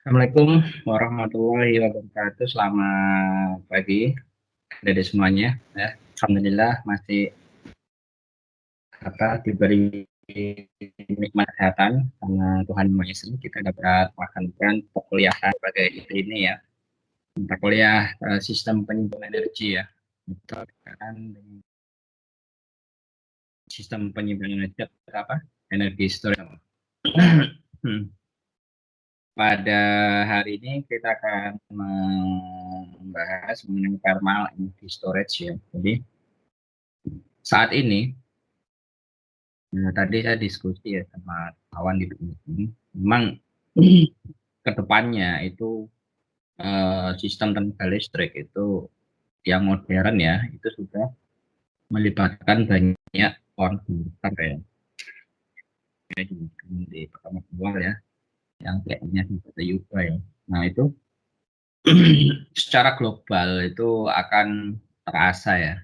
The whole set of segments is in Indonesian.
Assalamualaikum warahmatullahi wabarakatuh. Selamat pagi dari semuanya. Ya, alhamdulillah masih diberi nikmat kesehatan karena Tuhan Yang Maha Esa. Kita dapat melakukan perkuliahan sebagai ini ya, mata kuliah sistem penyimpanan energi ya. Berkaitan dengan sistem penyimpanan energi apa? Energi storage. Pada hari ini kita akan membahas mengenai thermal energy storage ya. Jadi saat ini, tadi saya diskusi ya sama kawan di sini, memang kedepannya itu sistem tenaga listrik itu yang modern ya, itu sudah melibatkan banyak konverter ya. Di pertama awal ya, yang kayaknya seperti Yuba ya. Nah itu secara global itu akan terasa ya.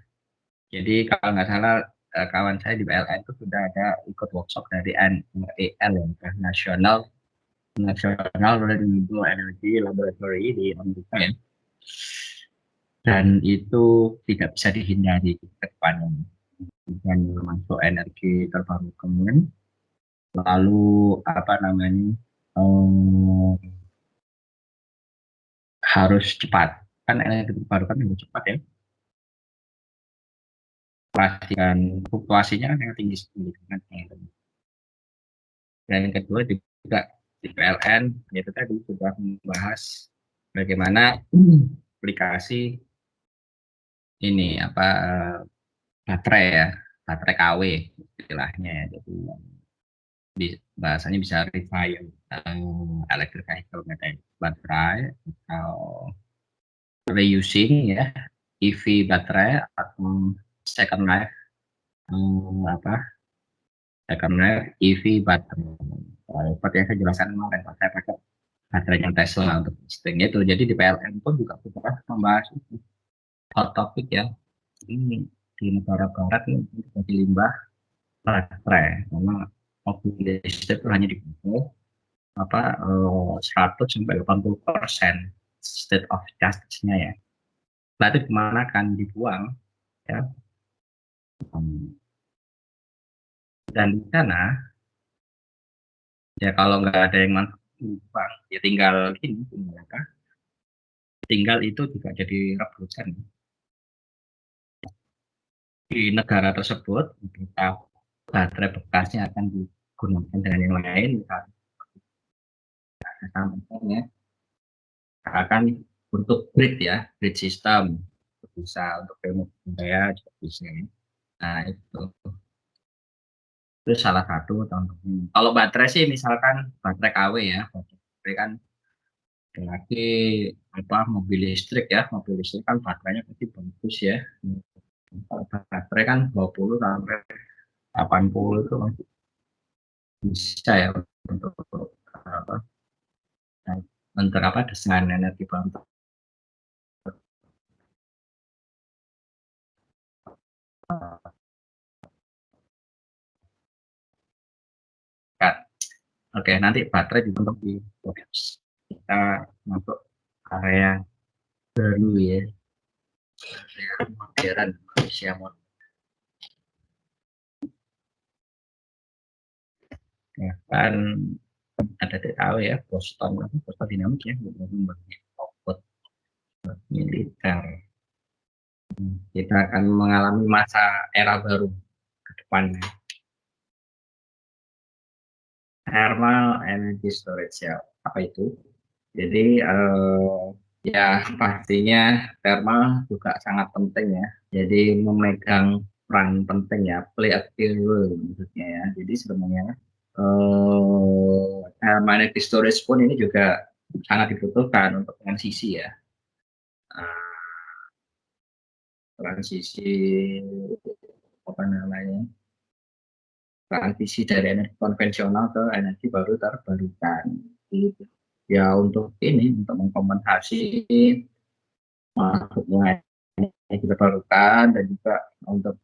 Jadi kalau nggak salah kawan saya di PLN itu sudah ada ikut workshop dari NREL ya, National Renewable Energy Laboratory di Amerika ya. Dan itu tidak bisa dihindari ke depannya. Dan masuk energi terbarukan, lalu apa namanya harus cepat. Kan energi terbarukan harus cepat ya. Pastikan fluktuasinya kan yang tinggi sekali. Dan yang kedua juga di PLN itu tadi sudah membahas bagaimana aplikasi ini apa baterai ya, baterai KW istilahnya ya. Jadi bahasanya bisa refill electric vehicle baterai atau reusing ya, EV baterai atau second life apa second life EV baterai. Seperti yang saya jelaskan kemarin, saya pakai baterainya Tesla untuk listing itu. Jadi di PLN pun juga sudah membahas itu. Hot topic ya. Ini di negara barat ini jadi limbah baterai. Karena mobil listrik itu hanya dipakai 100 sampai 80% state of charge-nya ya. Berarti kemana kan dibuang ya. Dan di sana ya kalau nggak ada yang manfaat ya tinggal ini tinggal itu juga jadi rebutan di negara tersebut. Kita baterai bekasnya akan digunakan dengan yang lain, misalnya ya akan untuk grid ya, grid system bisa untuk remote budaya juga bisa. Nah itu salah satu contohnya. Kalau baterai sih misalkan baterai KW ya, baterai kan lagi mobil listrik ya, mobil listrik kan baterainya pasti bagus ya. Kalau baterai kan 20 sampai 80 itu masih bisa ya untuk apa untuk dengan energi baru. Oke, nanti baterai juga untuk di kita masuk area baru ya, area modern Malaysia modern. Ya, kan ada tahu ya Boston Dynamics ya, membangun robot militer. Kita akan mengalami masa era baru ke depannya. Thermal energy storage ya, apa itu? Jadi ya pastinya thermal juga sangat penting ya. Jadi memegang peran penting ya, play a key role maksudnya ya. Jadi sebenarnya thermal energy storage pun ini juga sangat dibutuhkan untuk transisi ya. Transisi apa namanya? Transisi dari energi konvensional ke energi baru terbarukan. Gitu. Ya untuk ini untuk mengkompensasi masuknya energi terbarukan dan juga untuk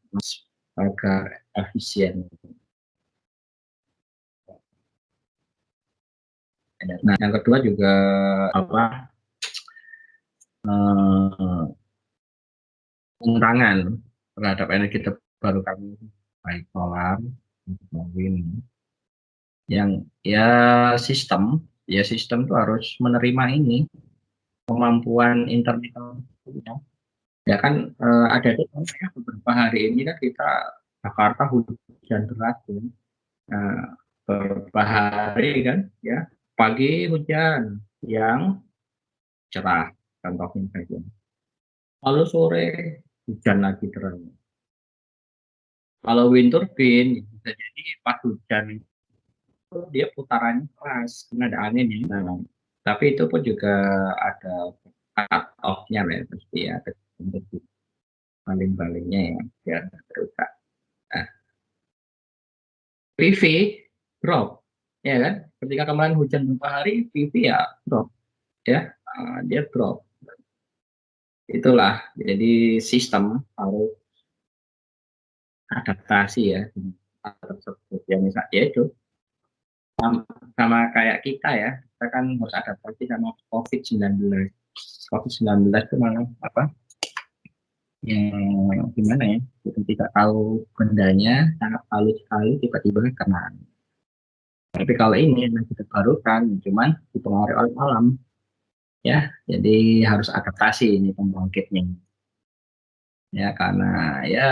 agar efisien. Nah, yang kedua juga apa? eh, Pengurangan terhadap energi terbarukan baik solar maupun wind yang ya sistem tuh harus menerima ini kemampuan intermittent ya kan ada tuh ya, beberapa hari ini kan kita Jakarta hujan deras tuh. Nah, beberapa hari kan ya pagi hujan siang cerah contohnya saja lalu sore hujan lagi terus kalau wind turbine bisa jadi pas hujan itu dia putarannya keras karena ada anginnya nah, tapi itu pun juga ada cut off-nya lah ya pasti ya untuk baling-balingnya ya biar nggak terusak. Nah, PV drop ya kan ketika kemarin hujan beberapa hari PV ya drop ya. Dia drop itulah jadi sistem harus adaptasi ya dengan hal tersebut ya misalnya ya itu sama kayak kita ya kita kan harus adaptasi sama COVID-19. COVID-19 itu malah apa yang gimana ya kita tidak tahu bendanya sangat halus sekali tiba-tiba kena. Tapi kalau ini energi terbarukan cuman dipengaruhi oleh alam ya jadi harus adaptasi ini pembangkitnya ya karena ya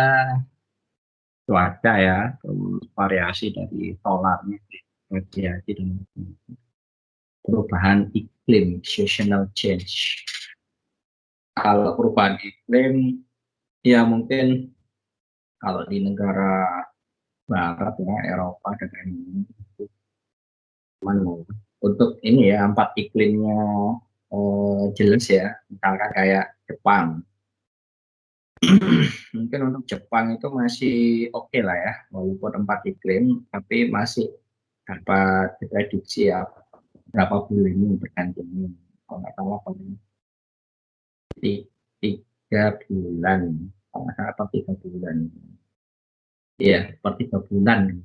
cuaca ya terus variasi dari solarnya radiasi dan perubahan iklim seasonal change. Kalau perubahan iklim ya mungkin kalau di negara barat ya Eropa dan ini untuk ini ya empat iklimnya jelas ya misalkan kayak Jepang. Mungkin untuk Jepang itu masih oke lah ya walaupun empat iklim tapi masih dapat diprediksi ya berapa bulan ini bergantinya kalau nggak salah paling 3 bulan kalau nggak salah 3 bulan iya per 3 bulan.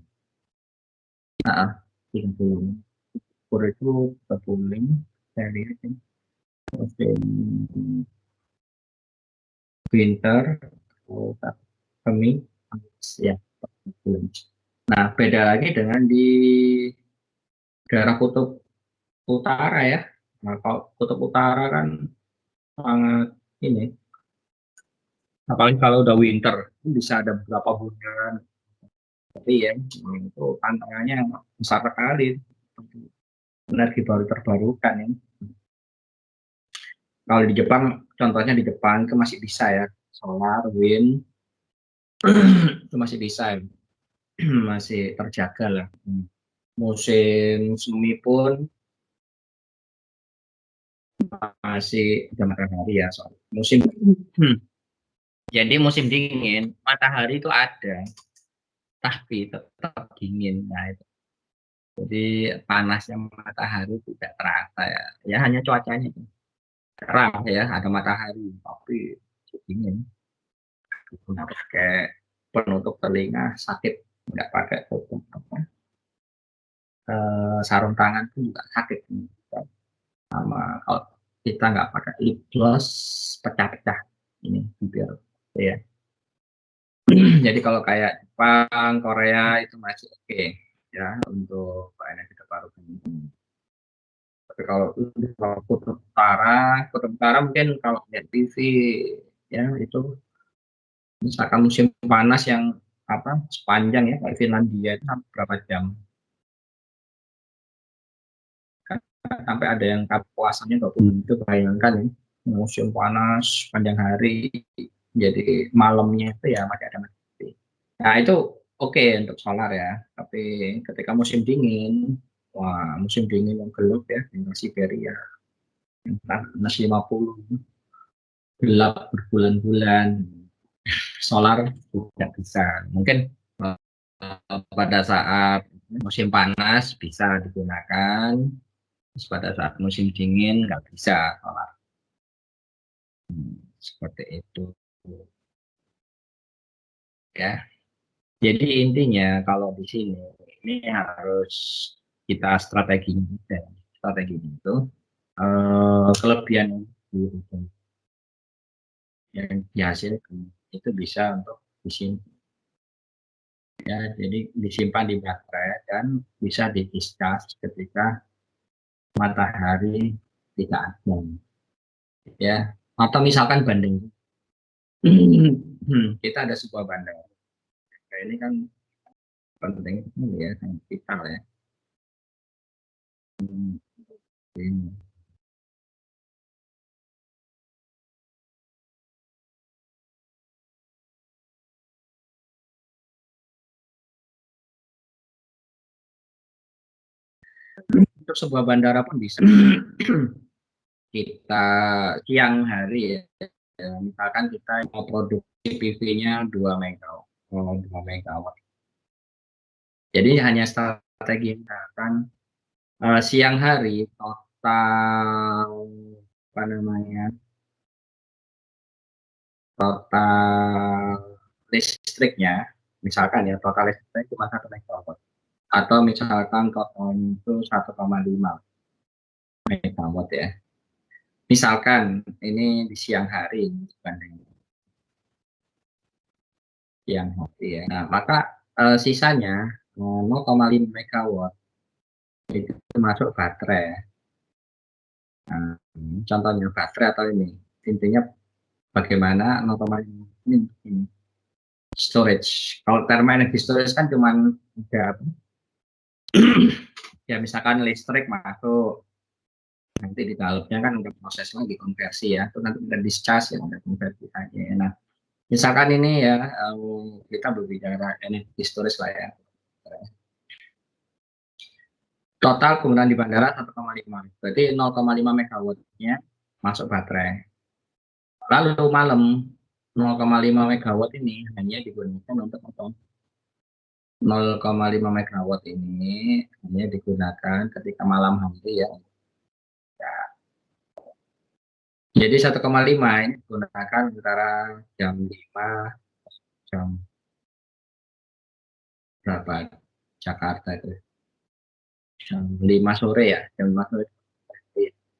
Nah, 3 bulan kur itu 3 bulan saya lihat ya. Musim winter semi ya 4 bulan. Nah beda lagi dengan di daerah kutub utara ya. Nah kalau kutub utara kan sangat ini apalagi kalau udah winter bisa ada beberapa bulan tapi ya itu tantangannya besar sekali energi baru terbarukan ya. Kalau di Jepang contohnya di Jepang itu masih bisa ya solar wind itu masih bisa ya. Masih terjaga lah musim semi pun masih ada matahari ya soal musim jadi musim dingin matahari itu ada tapi tetap dingin nah itu jadi panasnya matahari tidak terasa ya ya hanya cuacanya cerah ya ada matahari tapi dingin harus kayak penutup telinga sakit nggak pakai tutup apa sarung tangan pun juga sakit sama kalau kita nggak pakai lip gloss pecah-pecah ini bibir ya. Jadi kalau kayak Jepang, Korea itu masih oke ya untuk energi terbarukan. Tapi kalau kutub utara mungkin kalau lihat TV ya itu misalkan musim panas yang apa sepanjang ya kayak Finlandia itu sampai berapa jam kan sampai ada yang puasanya 20 itu bayangkan ya musim panas panjang hari jadi malamnya itu ya masih ada matahari. Nah itu oke untuk solar ya tapi ketika musim dingin wah musim dingin yang gelap ya di Siberia minus 50 gelap berbulan-bulan solar tidak bisa mungkin pada saat musim panas bisa digunakan pada saat musim dingin nggak bisa solar. Seperti itu ya. Jadi intinya kalau di sini ini harus kita strateginya strategi itu kelebihan yang dihasilkan itu bisa untuk disimpan, ya, jadi disimpan di baterai dan bisa di-discharge ketika matahari tidak ada, ya. Atau misalkan bandeng, kita ada sebuah bandeng, ini kan penting ya, sangat vital ya. Ini. Untuk sebuah bandara pun bisa kita siang hari ya, misalkan kita mau produksi PV-nya 2 megawatt, 2 megawatt. Jadi hanya strategi misalkan siang hari total apa namanya, total listriknya, misalkan ya total listriknya cuma 1 megawatt, atau misalkan totalnya itu 1,5 megawatt ya. Misalkan ini di siang hari dibanding siang hari ya. Nah, maka sisanya 0,5 megawatt itu masuk baterai. Nah, contohnya baterai atau ini intinya bagaimana 0,5 ini storage. Kalau terma energi storage kan cuma ada ya, misalkan listrik masuk, nanti di dalamnya kan ada proses lagi konversi ya, itu nanti ada discharge ya, ada konversi aja. Nah, misalkan ini ya, kita berbicara energi storage lah ya. Total penggunaan di bandara 1,5, berarti 0,5 megawattnya masuk baterai. Lalu malam 0,5 megawatt ini hanya digunakan untuk 0,5 megawatt ini hanya digunakan ketika malam hari ya. Jadi 1,5 ini digunakan antara jam 5 jam berapa Jakarta itu? Jam 5 sore ya, jam 5 sore.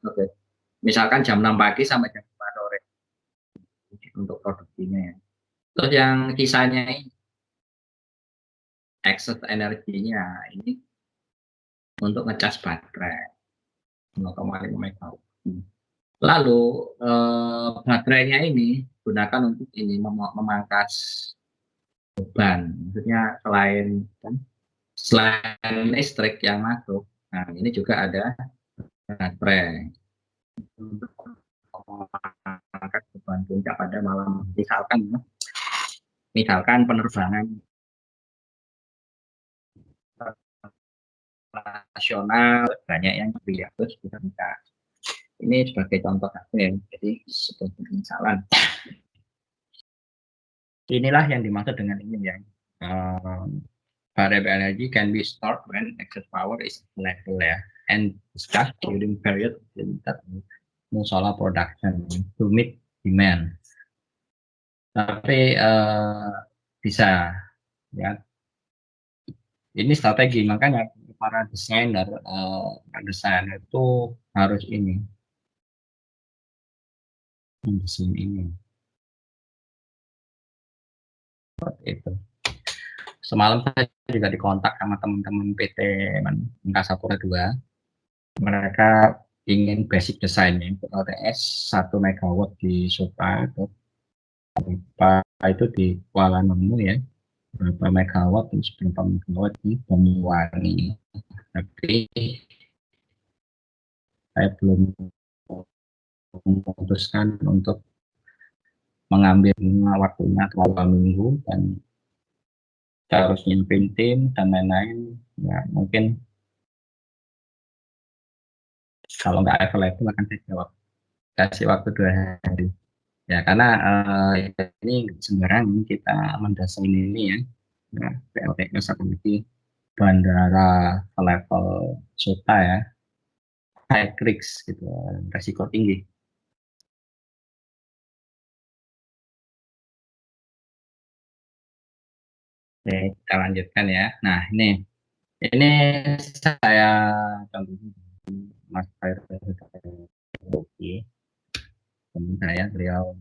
Oke. Misalkan jam 6 pagi sampai jam 5 sore untuk produksinya ya. Terus yang sisanya ini excess energinya ini untuk ngecas baterai 0,5 megawatt. Lalu baterainya ini gunakan untuk ini memangkas beban. Maksudnya selain listrik yang masuk, nah ini juga ada baterai untuk memangkas beban puncak pada malam. Misalkan penerbangan nasional banyak yang pilih terus kita minta. Ini sebagai contoh saja ya, jadi sebagai misalan. Inilah yang dimaksud dengan ini ya. Variable energy can be stored when excess power is available ya, and discharged during period limited no solar production to meet demand. Tapi bisa ya. Ini strategi, makanya para desainer itu harus ini mendesain ini seperti itu. Semalam saya juga dikontak sama teman-teman PT Angkasa Pura II. Mereka ingin basic desainnya untuk LTS 1 megawatt di Supa, itu di Kuala Namu ya, berapa megawatt, terus berapa megawatt di Banyuwangi. Tapi saya belum memutuskan untuk mengambil waktunya 2 minggu dan harus nyiapin tim dan lain-lain. Ya mungkin kalau nggak available akan saya jawab, kasih waktu 2 hari ya, karena ini sembarang kita mendesain ini ya, nah, PLTS apalagi bandara level SOTA ya, high risk gitu, resiko tinggi. Oke, kita lanjutkan ya. Nah ini saya contoh Mas Khairul teman saya, beliau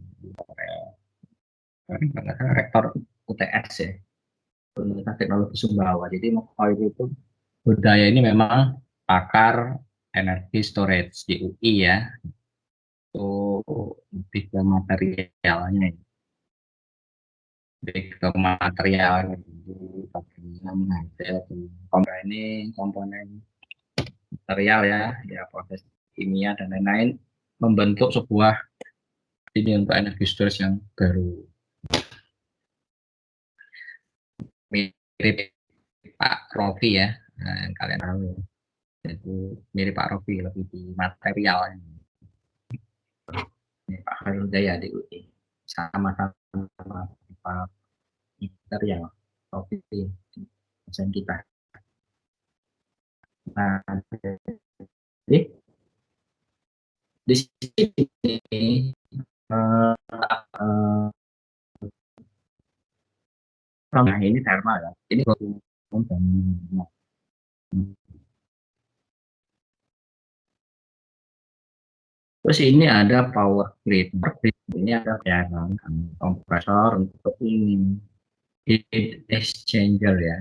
rektor UTS ya, Universitas Teknologi Sumbawa. Jadi Mas Khairul itu budaya ini memang pakar energi storage di UI ya, itu lebih ke materialnya, lebih ke materialnya, jadi bagaimana hasil komponen ini, komponen material ya, ya proses kimia dan lain-lain membentuk sebuah ini untuk energi storage yang baru, mirip Pak Rofi ya, nah, yang kalian tahu ya. Jadi mirip Pak Rofi lebih di material ini Pak Khairul Jaya di UI, sama-sama Pak material Rofi dosen kita. Nah, jadi di sini uh, uh, nah ini thermal ya, ini terus ini ada power grid. Ini ada ya kompresor untuk ini heat exchanger ya,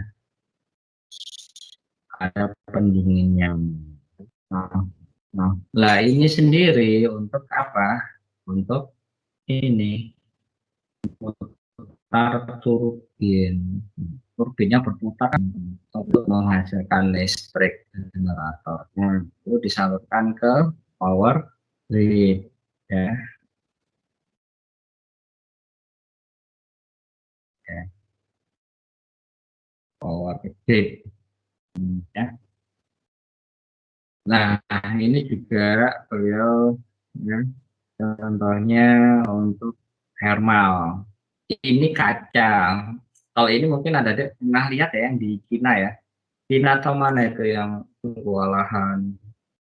ada pendinginnya. Nah, lah ini sendiri untuk apa? Untuk ini putar turbin. Turbinnya berputar untuk menghasilkan listrik generatornya. Itu disalurkan ke power grid ya. Ya, power grid ya. Nah, ini juga beliau ya, contohnya untuk thermal. Ini kaca. Kalau ini mungkin ada deh, pernah lihat ya yang di Cina ya. Cina atau mana itu yang lahan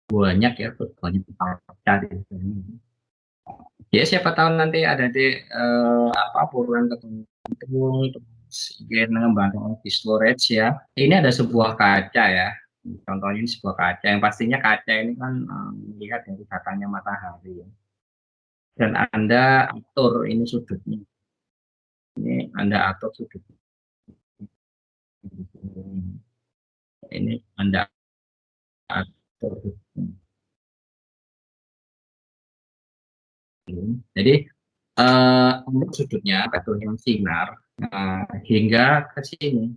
banyak ya, terus banyak kaca di sini. Ya siapa tahu nanti ada di apa buruan ketemu terus ingin mengembangkan energi storage ya. Ini ada sebuah kaca ya. Contohnya ini sebuah kaca yang pastinya kaca ini kan melihat dari katanya matahari ya. Dan Anda atur ini sudutnya. Ini Anda atur sudutnya. Ini Anda atur sudutnya. Jadi untuk sudutnya betul yang sinar hingga ke sini.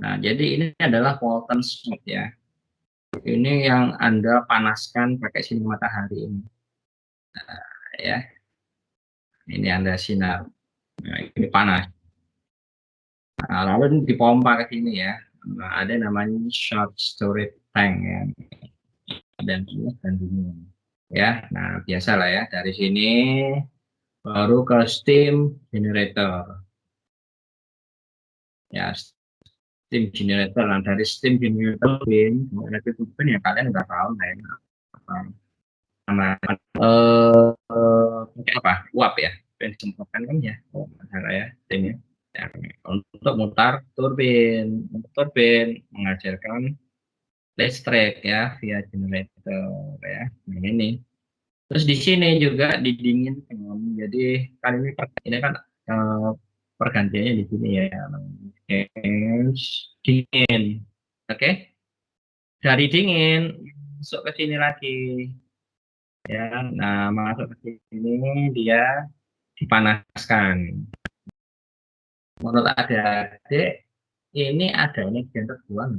Nah, jadi ini adalah molten smoke ya. Ini yang Anda panaskan pakai sinar matahari ini. Ya, ini Anda sinar. Nah, ini panas. Nah, lalu ini dipompa ke sini ya. Nah, ada namanya short storage tank ya. Dan ini dan dingin. Ya, nah biasalah ya. Dari sini baru ke steam generator. Ya, steam generator. Nah, dari steam generator energi turbin ya kalian udah tahu lah ya. Sama apa? Uap ya. Dan disemprotkan kan ya. Oh, masalah ya, steam ya. Ya, untuk mutar turbin, untuk turbin menghasilkan listrik ya via generator ya. Nah, ini. Terus di sini juga didinginkan. Jadi kan ini kan eh, pergantiannya di sini ya. Dingin. Oke. Dari dingin masuk ke sini lagi ya. Nah, masuk ke sini dia dipanaskan. Menurut adik-adik ini ada energi yang terbuang.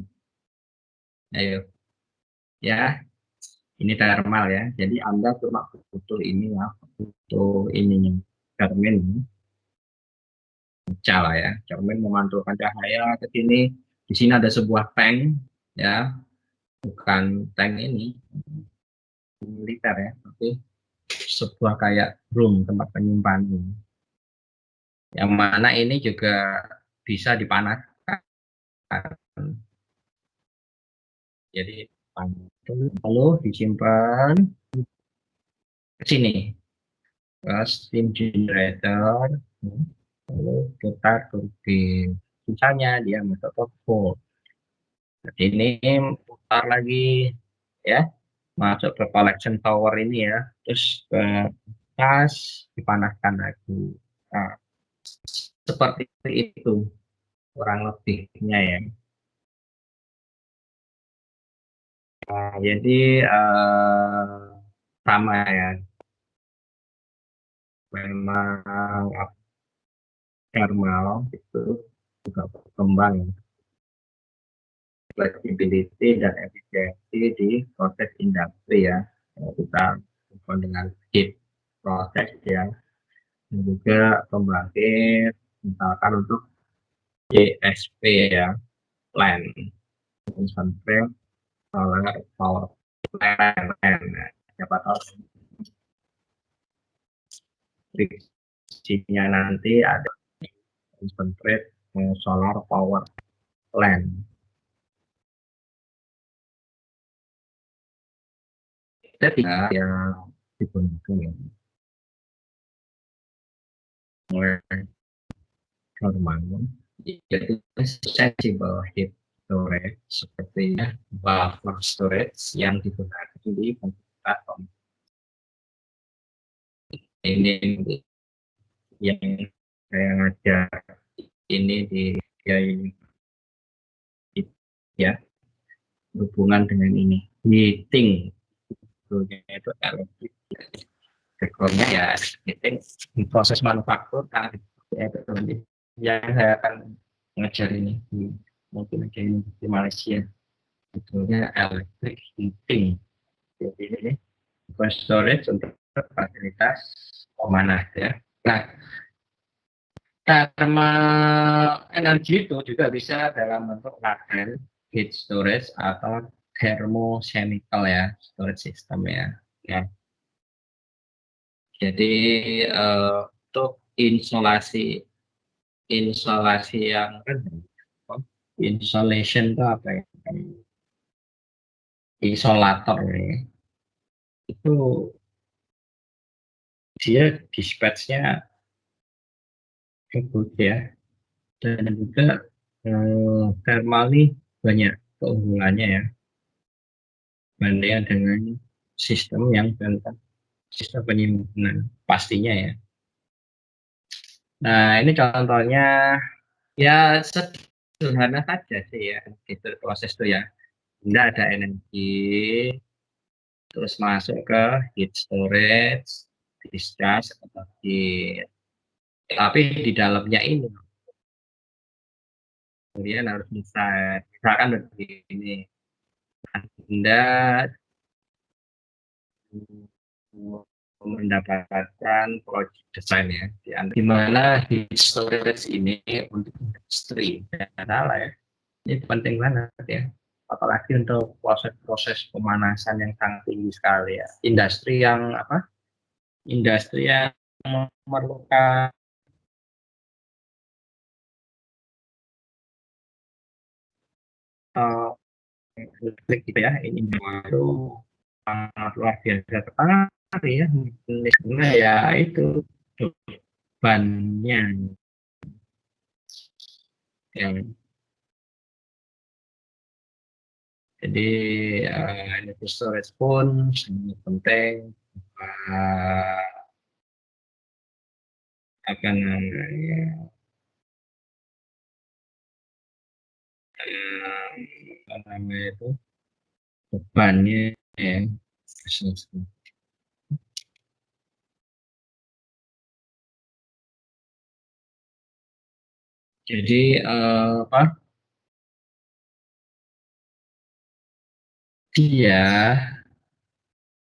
Ayo ya. Ini thermal ya. Jadi Anda cuma butuh ini ya, butuh ininya. Cermin, lah ya. Cermin memantulkan cahaya ke sini. Di sini ada sebuah tank ya, bukan tank ini militer ya, tapi sebuah kayak room tempat penyimpanan. Yang mana ini juga bisa dipanaskan. Jadi lalu disimpan ke sini ke steam generator. Lalu putar turbin, sisanya dia masuk ke volt. Jadi ini putar lagi ya, masuk ke collection tower ini ya, terus ke tas dipanaskan lagi. Nah, seperti itu kurang lebihnya ya. Nah, jadi sama ya, memang thermal itu juga berkembang, flexibility dan efisiensi di proses industri ya. Kita bukan dengan heat proses ya, dan juga pembangkit misalkan untuk JSP ya, plant concentrate solar power plant. Nah, siapa tahu prediksinya nanti ada concentrate solar power plant. Ketiga yang digunakan oleh normal yaitu sensible heat storage seperti buffer storage yang digunakan di komputer ini yang saya ngajak ini di ya ini ya hubungan dengan ini heating itu elektrik backgroundnya ya heating proses manufaktur kan yang saya akan ngajar ini mungkin aja ini di Malaysia sebetulnya electric heating. Jadi ini storage untuk fasilitas pemanas ya. Nah, thermal energi itu juga bisa dalam bentuk laten heat storage atau thermochemical ya storage system ya. Ya. Jadi untuk insulasi yang insulation itu apa ya? Isolator ya. Itu dia dispatch-nya cukup ya, dan juga thermal nih banyak keunggulannya ya bandingkan dengan sistem yang tentang sistem penyimpanan pastinya ya. Nah ini contohnya ya sederhana saja sih ya gitu proses itu ya. Tidak ada energi terus masuk ke heat storage, discharge atau heat. Tapi di dalamnya ini kemudian harus bisa misalkan begini, Anda mendapatkan project desain ya di mana heat storage ini untuk industri ya salah ya, ini penting banget ya apalagi untuk proses-proses pemanasan yang sangat tinggi sekali ya, industri yang memerlukan listrik gitu ya, ini baru sangat luar biasa sekali ya, karena ya itu bebannya yang jadi energy storage pun sangat penting, uh, akan apa namanya itu bebannya ya. Jadi apa dia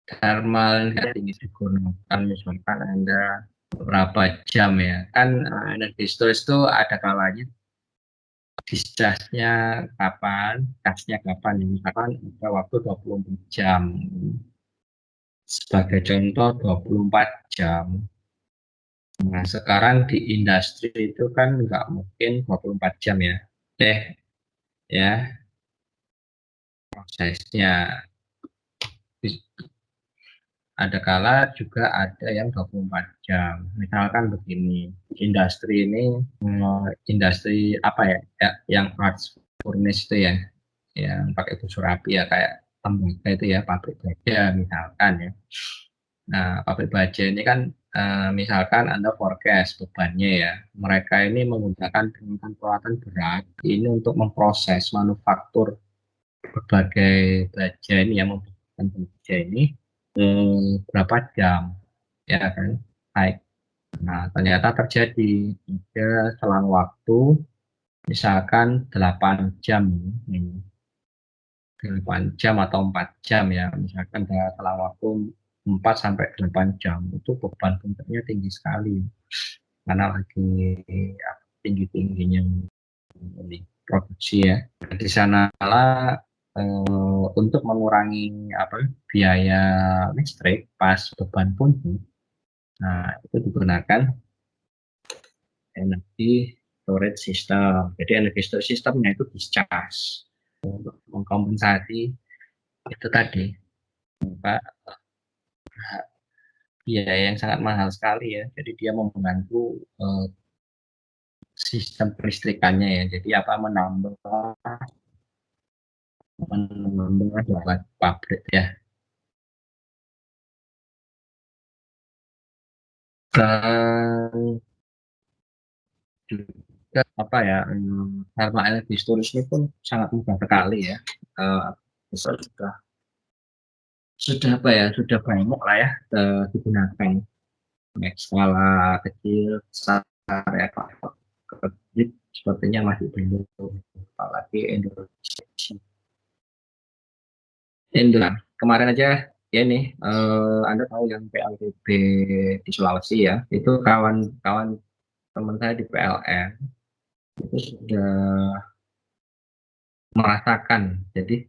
thermal tinggi digunakan misalkan Anda berapa jam ya kan, energi storage itu ada kalanya discharge-nya kapan, gasnya kapan, misalkan ada waktu 24 jam. Sebagai contoh 24 jam. Nah, sekarang di industri itu kan nggak mungkin 24 jam ya. Ya, prosesnya. Ada kala juga ada yang 24 jam. Misalkan begini, industri ini, industri apa ya, yang arts furnace itu ya, yang pakai busur api ya, kayak tembaga itu ya, pabrik baja misalkan ya. Nah, pabrik baja ini kan misalkan Anda forecast bebannya ya, mereka ini menggunakan peralatan berat ini untuk memproses manufaktur berbagai baja ini yang membutuhkan baja ini berapa jam ya kan. Baik. Nah, ternyata terjadi ada selang waktu misalkan 8 jam ini, 8 jam atau 4 jam ya, misalkan ada selang waktu 4 sampai 8 jam itu beban puncaknya tinggi sekali karena lagi tinggi-tingginya ini produksi ya. Di sana untuk mengurangi biaya listrik pas beban puncak, nah itu digunakan energi storage system. Jadi energi storage systemnya itu discharge untuk mengkompensasi itu tadi, Pak, biaya yang sangat mahal sekali ya. Jadi dia membantu sistem kelistrikannya ya. Jadi menambah buat pabrik ya. Dan juga thermal energy storage ini pun sangat mudah sekali ya. Eh, sudah sudah banyak lah ya digunakan baik skala kecil, besar ya, kecil sepertinya masih belum, apalagi Indonesia. Kemarin aja ya nih, Anda tahu yang PLTB di Sulawesi ya, itu kawan-kawan teman saya di PLN itu sudah merasakan jadi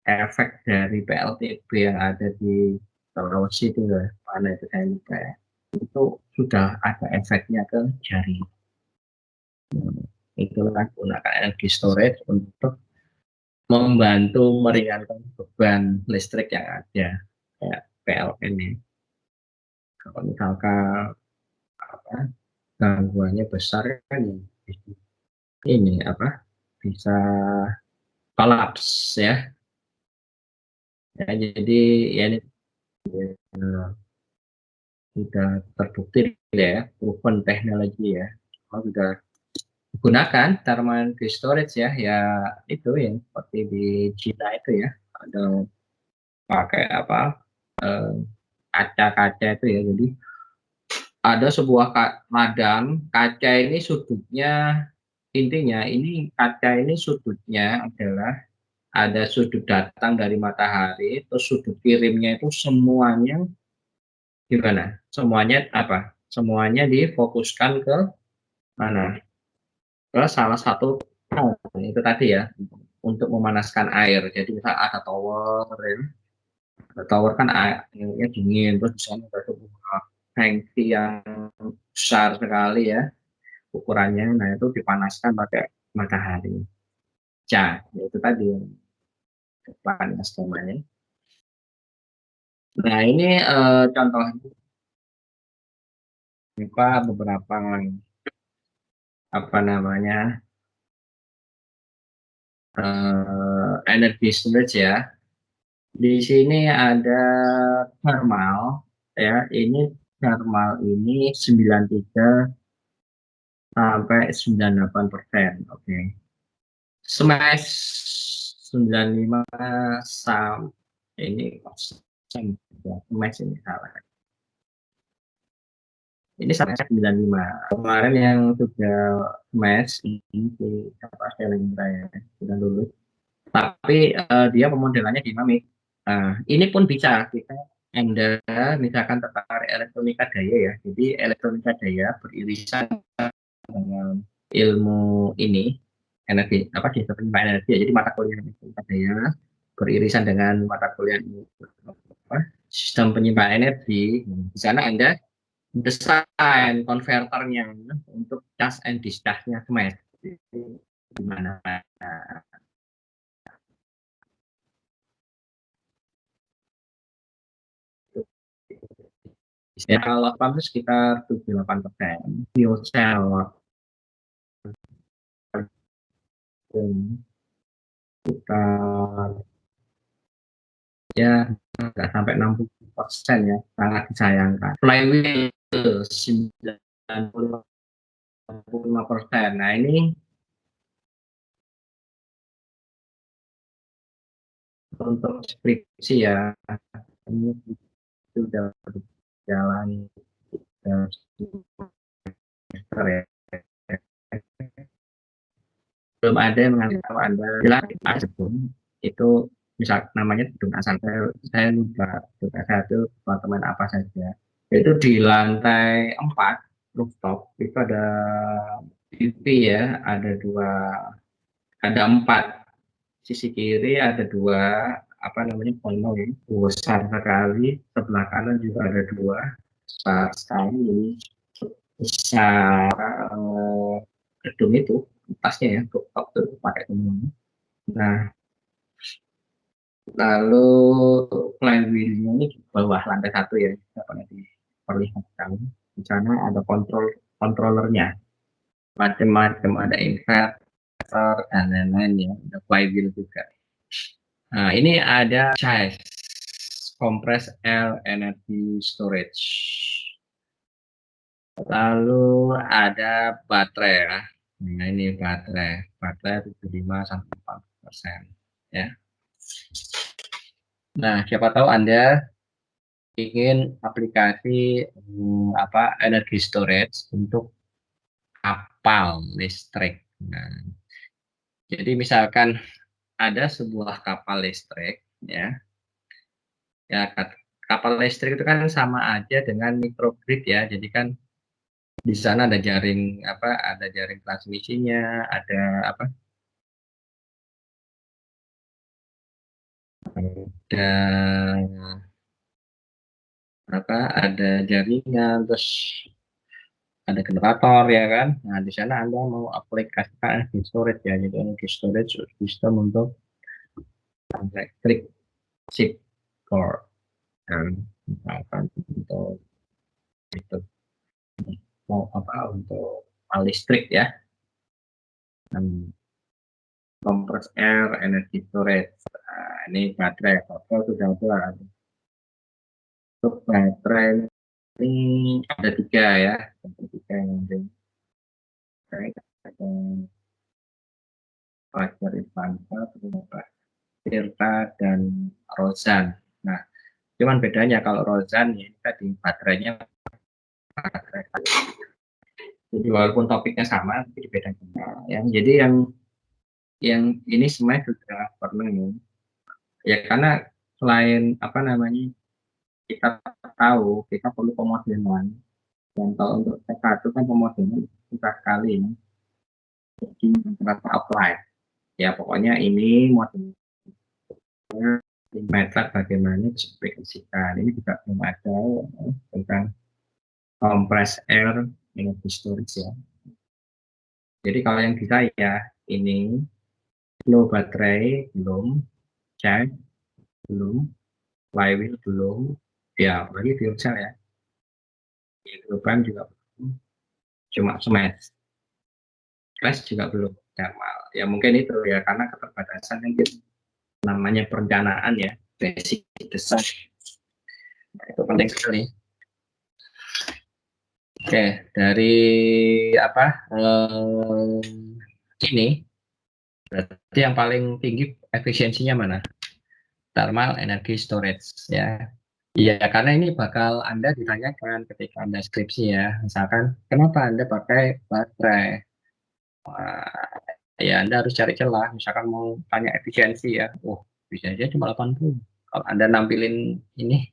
efek dari PLTB yang ada di Sulawesi itu ya, mana itu saya lupa ya, itu sudah ada efeknya ke jari. Itulah gunakan energi storage untuk membantu meringankan beban listrik yang ada kayak PLN ini. Kalau misalkan apa gangguannya besar kan ini bisa kolaps ya. Ya jadi ya ini sudah terbukti ya, proven teknologi ya. Kalau sudah gunakan thermal energy storage ya, ya itu yang seperti di Cina itu ya, ada pakai eh, kaca-kaca itu ya. Jadi ada sebuah madam kaca ini sudutnya, intinya ini kaca ini sudutnya adalah ada sudut datang dari matahari, terus sudut kirimnya itu semuanya gimana? Semuanya difokuskan ke mana? Ke salah satu itu tadi ya, untuk memanaskan air. Jadi misal ada tower ya, ada tower kan airnya dingin, terus di sana ada sebuah tangki yang besar sekali ya ukurannya, nah itu dipanaskan pakai matahari. Itu tadi yang panas namanya. Nah ini contohnya beberapa apa namanya energi storage ya. Di sini ada thermal ya. Ini thermal ini 93 sampai 98%. Oke. Smash 95 sam ini persen ya, smash ini salah. Ini sampai 95. Kemarin yang sudah smash ini si siapa Selendra ya, sudah lulus. Tapi dia pemodelannya dinamik. Nah, ini pun bisa kita Anda misalkan tertarik elektronika daya ya. Jadi elektronika daya beririsan dengan ilmu ini energi sistem penyimpanan energi ya. Jadi mata kuliah elektronika daya beririsan dengan mata kuliah sistem penyimpanan energi. Di sana Anda desain konverternya untuk charge and discharge-nya smart. Gimana? Ya, kalau pump sekitar 78%. Fuel cell sekitar ya nggak sampai 60% ya, sangat disayangkan. Flywheel 95%. Nah ini untuk skripsi ya, ini sudah berjalan semester ya. Belum ada yang mengasih tahu Anda jelas sebelum itu, misal namanya gedung asal saya lupa gedung asal itu apartemen apa saja. Itu di lantai 4 rooftop itu ada TV ya, ada 4 sisi kiri, ada 2 apa namanya panel ya, besar sekali, sebelah kanan juga ada 2 besar sekali, ini bisa gedung itu atasnya ya rooftop itu pakai semuanya. Nah, lalu flywheel-nya ini di bawah lantai 1 ya, tidak pernah diperlihatkan. Di sana ada controllernya, macam-macam, ada inverter dan lain-lain ya, ada flywheel juga. Nah, ini ada CHAiS, Compressed Air Energy Storage. Lalu ada baterai ya. Nah, ini baterai 75 sampai 40% ya. Nah, siapa tahu Anda ingin aplikasi energi storage untuk kapal listrik. Nah, jadi misalkan ada sebuah kapal listrik ya, kapal listrik itu kan sama aja dengan microgrid ya. Jadi kan di sana ada jaring transmisinya, ada apa? Ada jaringan, terus ada generator ya kan. Nah, di sana Anda mau aplikasikan energi storage ya. Jadi energi storage sistem untuk elektrik chip core kan, misalkan untuk itu mau untuk listrik ya. Dan compressed air energy storage. Nah, ini baterai sudah ada. Untuk baterai ini ada 3 ya, ada 3 yang ada Fajar Irfansyah, Tirta dan Rozan. Nah, cuman bedanya kalau Rozan ya tadi baterainya baterai. Jadi walaupun topiknya sama, tapi dibedakan. Ya, jadi yang ini semuanya sudah pernah ya, karena selain apa namanya kita tahu kita perlu pemodelan, dan kalau untuk TK itu kan pemodelan susah sekali ya. Jadi rata apply ya, pokoknya ini modelnya method bagaimana diaplikasikan. Ini juga belum ada tentang compressed air energy storage ya. Jadi kalau yang di saya ini low baterai belum, charge belum, flywheel belum, ya bagi fuel cell ya. Global juga belum, cuma smash, crash juga belum thermal. Ya mungkin itu ya karena keterbatasan yang namanya perencanaan ya, basic design. Nah, itu penting sekali. Oke, dari ini berarti yang paling tinggi efisiensinya mana? Thermal energy storage ya. Iya, karena ini bakal Anda ditanyakan ketika Anda skripsi ya. Misalkan, kenapa Anda pakai baterai? Wah, ya Anda harus cari celah. Misalkan mau tanya efisiensi ya. Oh, bisa aja cuma 80. Kalau Anda nampilin ini,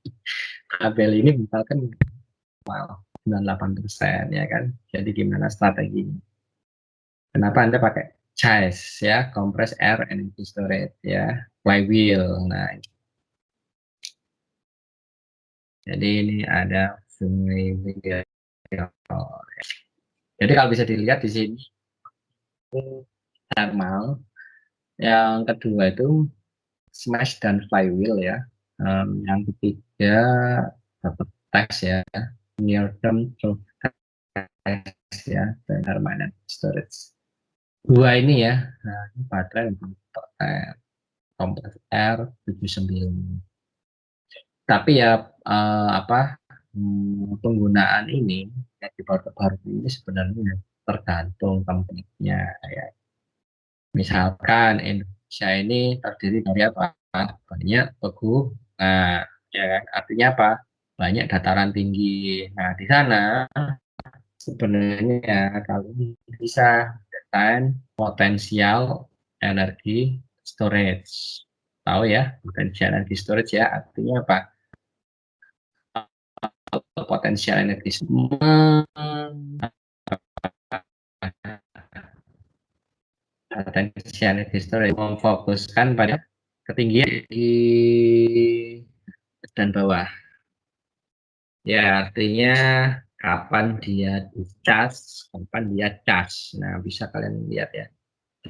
kabel ini misalkan wow, 98% ya kan. Jadi gimana strateginya? Kenapa Anda pakai CHAiS ya, Compressed Air Energy Storage ya, flywheel. Nah, jadi ini ada flywheel. Jadi kalau bisa dilihat di sini thermal, yang kedua itu smash dan flywheel ya. Yang ketiga dapat teks ya, near term teks ya, dan permanent storage. Dua ini ya, nah ini baterai untuk compressed air 79. Tapi ya penggunaan ini yang dibaru-baru ini sebenarnya tergantung tempatnya ya. Misalkan Indonesia ini terdiri dari apa? Banyak pegunungan, ya kan? Artinya apa? Banyak dataran tinggi. Nah, di sana sebenarnya kalau bisa desain potensial energi storage. Tahu ya, potensial energi storage ya, artinya apa? Potensial energi potensial energi storage memfokuskan pada ketinggian di dan bawah. Ya, artinya kapan dia dicas, kapan dia cas. Nah, bisa kalian lihat ya.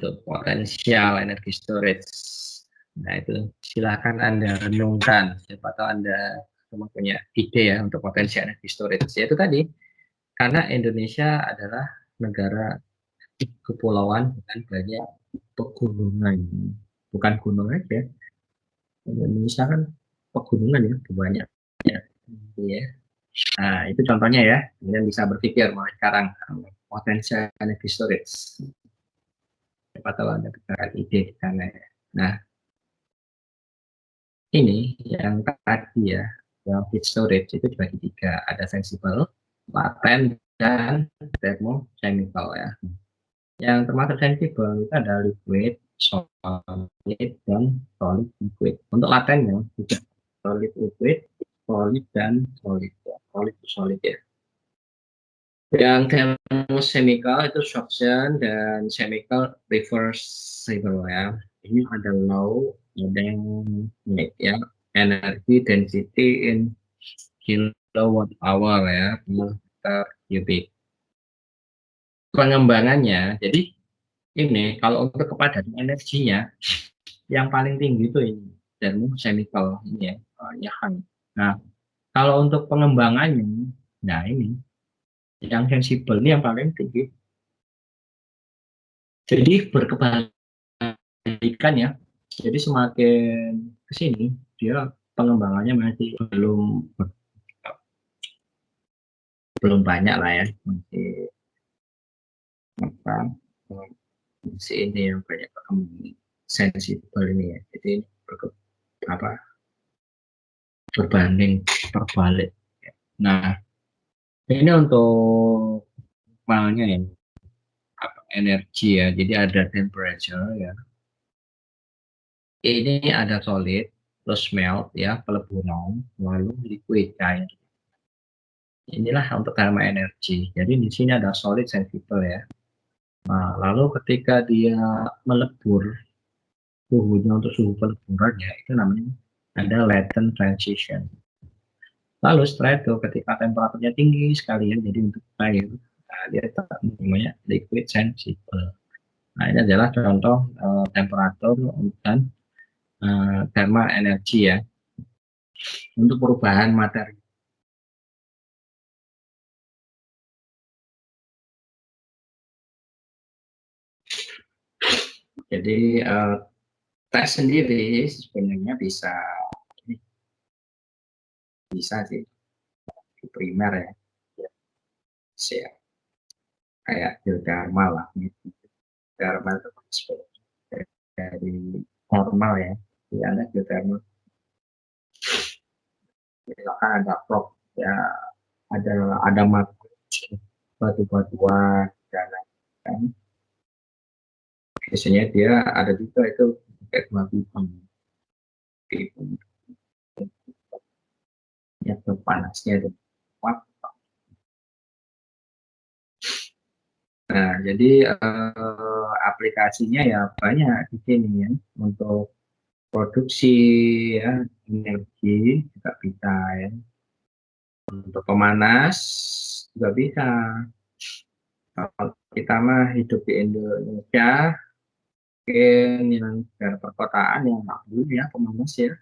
Untuk potensial energi storage. Nah, itu silakan Anda renungkan. Siapa tahu Anda punya ide ya untuk potensi energi storage. Yaitu tadi, karena Indonesia adalah negara kepulauan dengan banyak pegunungan. Bukan gunung aja. Indonesia kan pegunungan ya, banyak. Ya. Nah, itu contohnya ya. Kemudian bisa berpikir mulai sekarang potensi energi storage. Siapa tahu Anda bisa ide di sana ya. Nah, ini yang tadi ya, yang heat storage itu dibagi tiga. Ada sensible, laten, dan thermochemical ya. Yang termasuk sensible itu ada liquid, solid, dan solid liquid. Untuk latennya, juga solid liquid, solid, dan solid. Ya. Solid to solid ya. Yang thermochemical itu suction dan chemical reversible ya. Ini ada low, ada yang naik ya. Energy density in kilowatt hour ya, per kubik. Pengembangannya, jadi ini kalau untuk kepadatan energinya yang paling tinggi itu ini thermochemical ini ya, Yahan. Nah, kalau untuk pengembangannya, nah ini yang sensibel ini yang paling tinggi. Jadi berkebalikan ya. Jadi semakin ke sini dia pengembangannya masih belum banyak lah ya, masih apa masih ini yang banyak sensibel ini ya. Jadi ini apa berbanding terbalik. Nah, ini untuk malnya ya energi ya. Jadi ada temperature ya. Ini ada solid, terus melt ya, peleburan, lalu liquid cair. Inilah untuk thermal energi. Jadi di sini ada solid sensible ya. Nah, lalu ketika dia melebur, suhunya untuk suhu peleburannya itu namanya ada latent transition. Lalu setelah itu ketika temperaturnya tinggi sekali ya, jadi untuk air, nah, dia tetap namanya liquid sensible. Nah, ini adalah contoh temperatur dan thermal energi ya untuk perubahan materi. Jadi tes sendiri sebenarnya bisa sih di primer ya, ya kayak geothermal lah. Geothermal itu dari normal ya, di ada geothermal. Misalkan ada prop ya, ada batu-batuan dan lain-lain. Biasanya dia ada juga itu kayak batu ya panasnya itu kuat. Nah, jadi aplikasinya ya banyak di sini ya untuk produksi ya energi juga bisa ya. Untuk pemanas juga bisa. Kalau kita mah hidup di Indonesia, mungkin yang daerah perkotaan yang nggak dulu ya pemanas ya.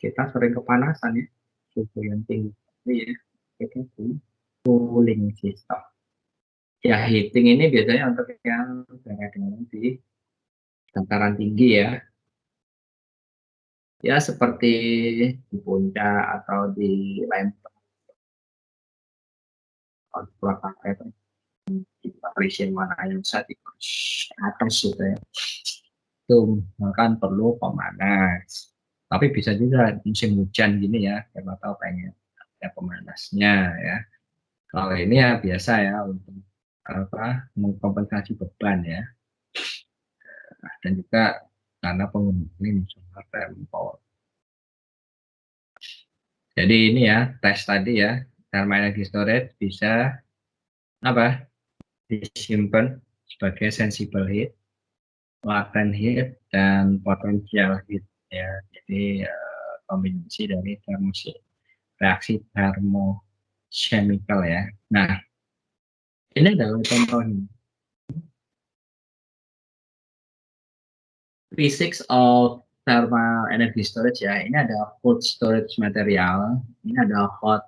Kita sering kepanasan ya, suhu yang tinggi ya. Kita cooling system. Ya heating ini biasanya untuk yang daerah-daerah di dataran tinggi ya. Ya seperti di puncak atau di Lembang atau Purwakarta itu di Parisian mana yang saat itu atas gitu ya. Itu kan perlu pemanas. Tapi bisa juga musim hujan gini ya, siapa tahu pengen ada pemanasnya ya. Kalau ini ya biasa ya untuk apa mengkompensasi beban ya. Dan juga karena pengguna ini solar thermal. Jadi ini ya tes tadi ya thermal energy storage bisa apa disimpan sebagai sensible heat, latent heat, dan potential heat ya. Jadi kombinasi dari reaksi termochemical ya. Nah, ini adalah contohnya. Physics of thermal energy storage ya. Ini ada cold storage material, ini ada hot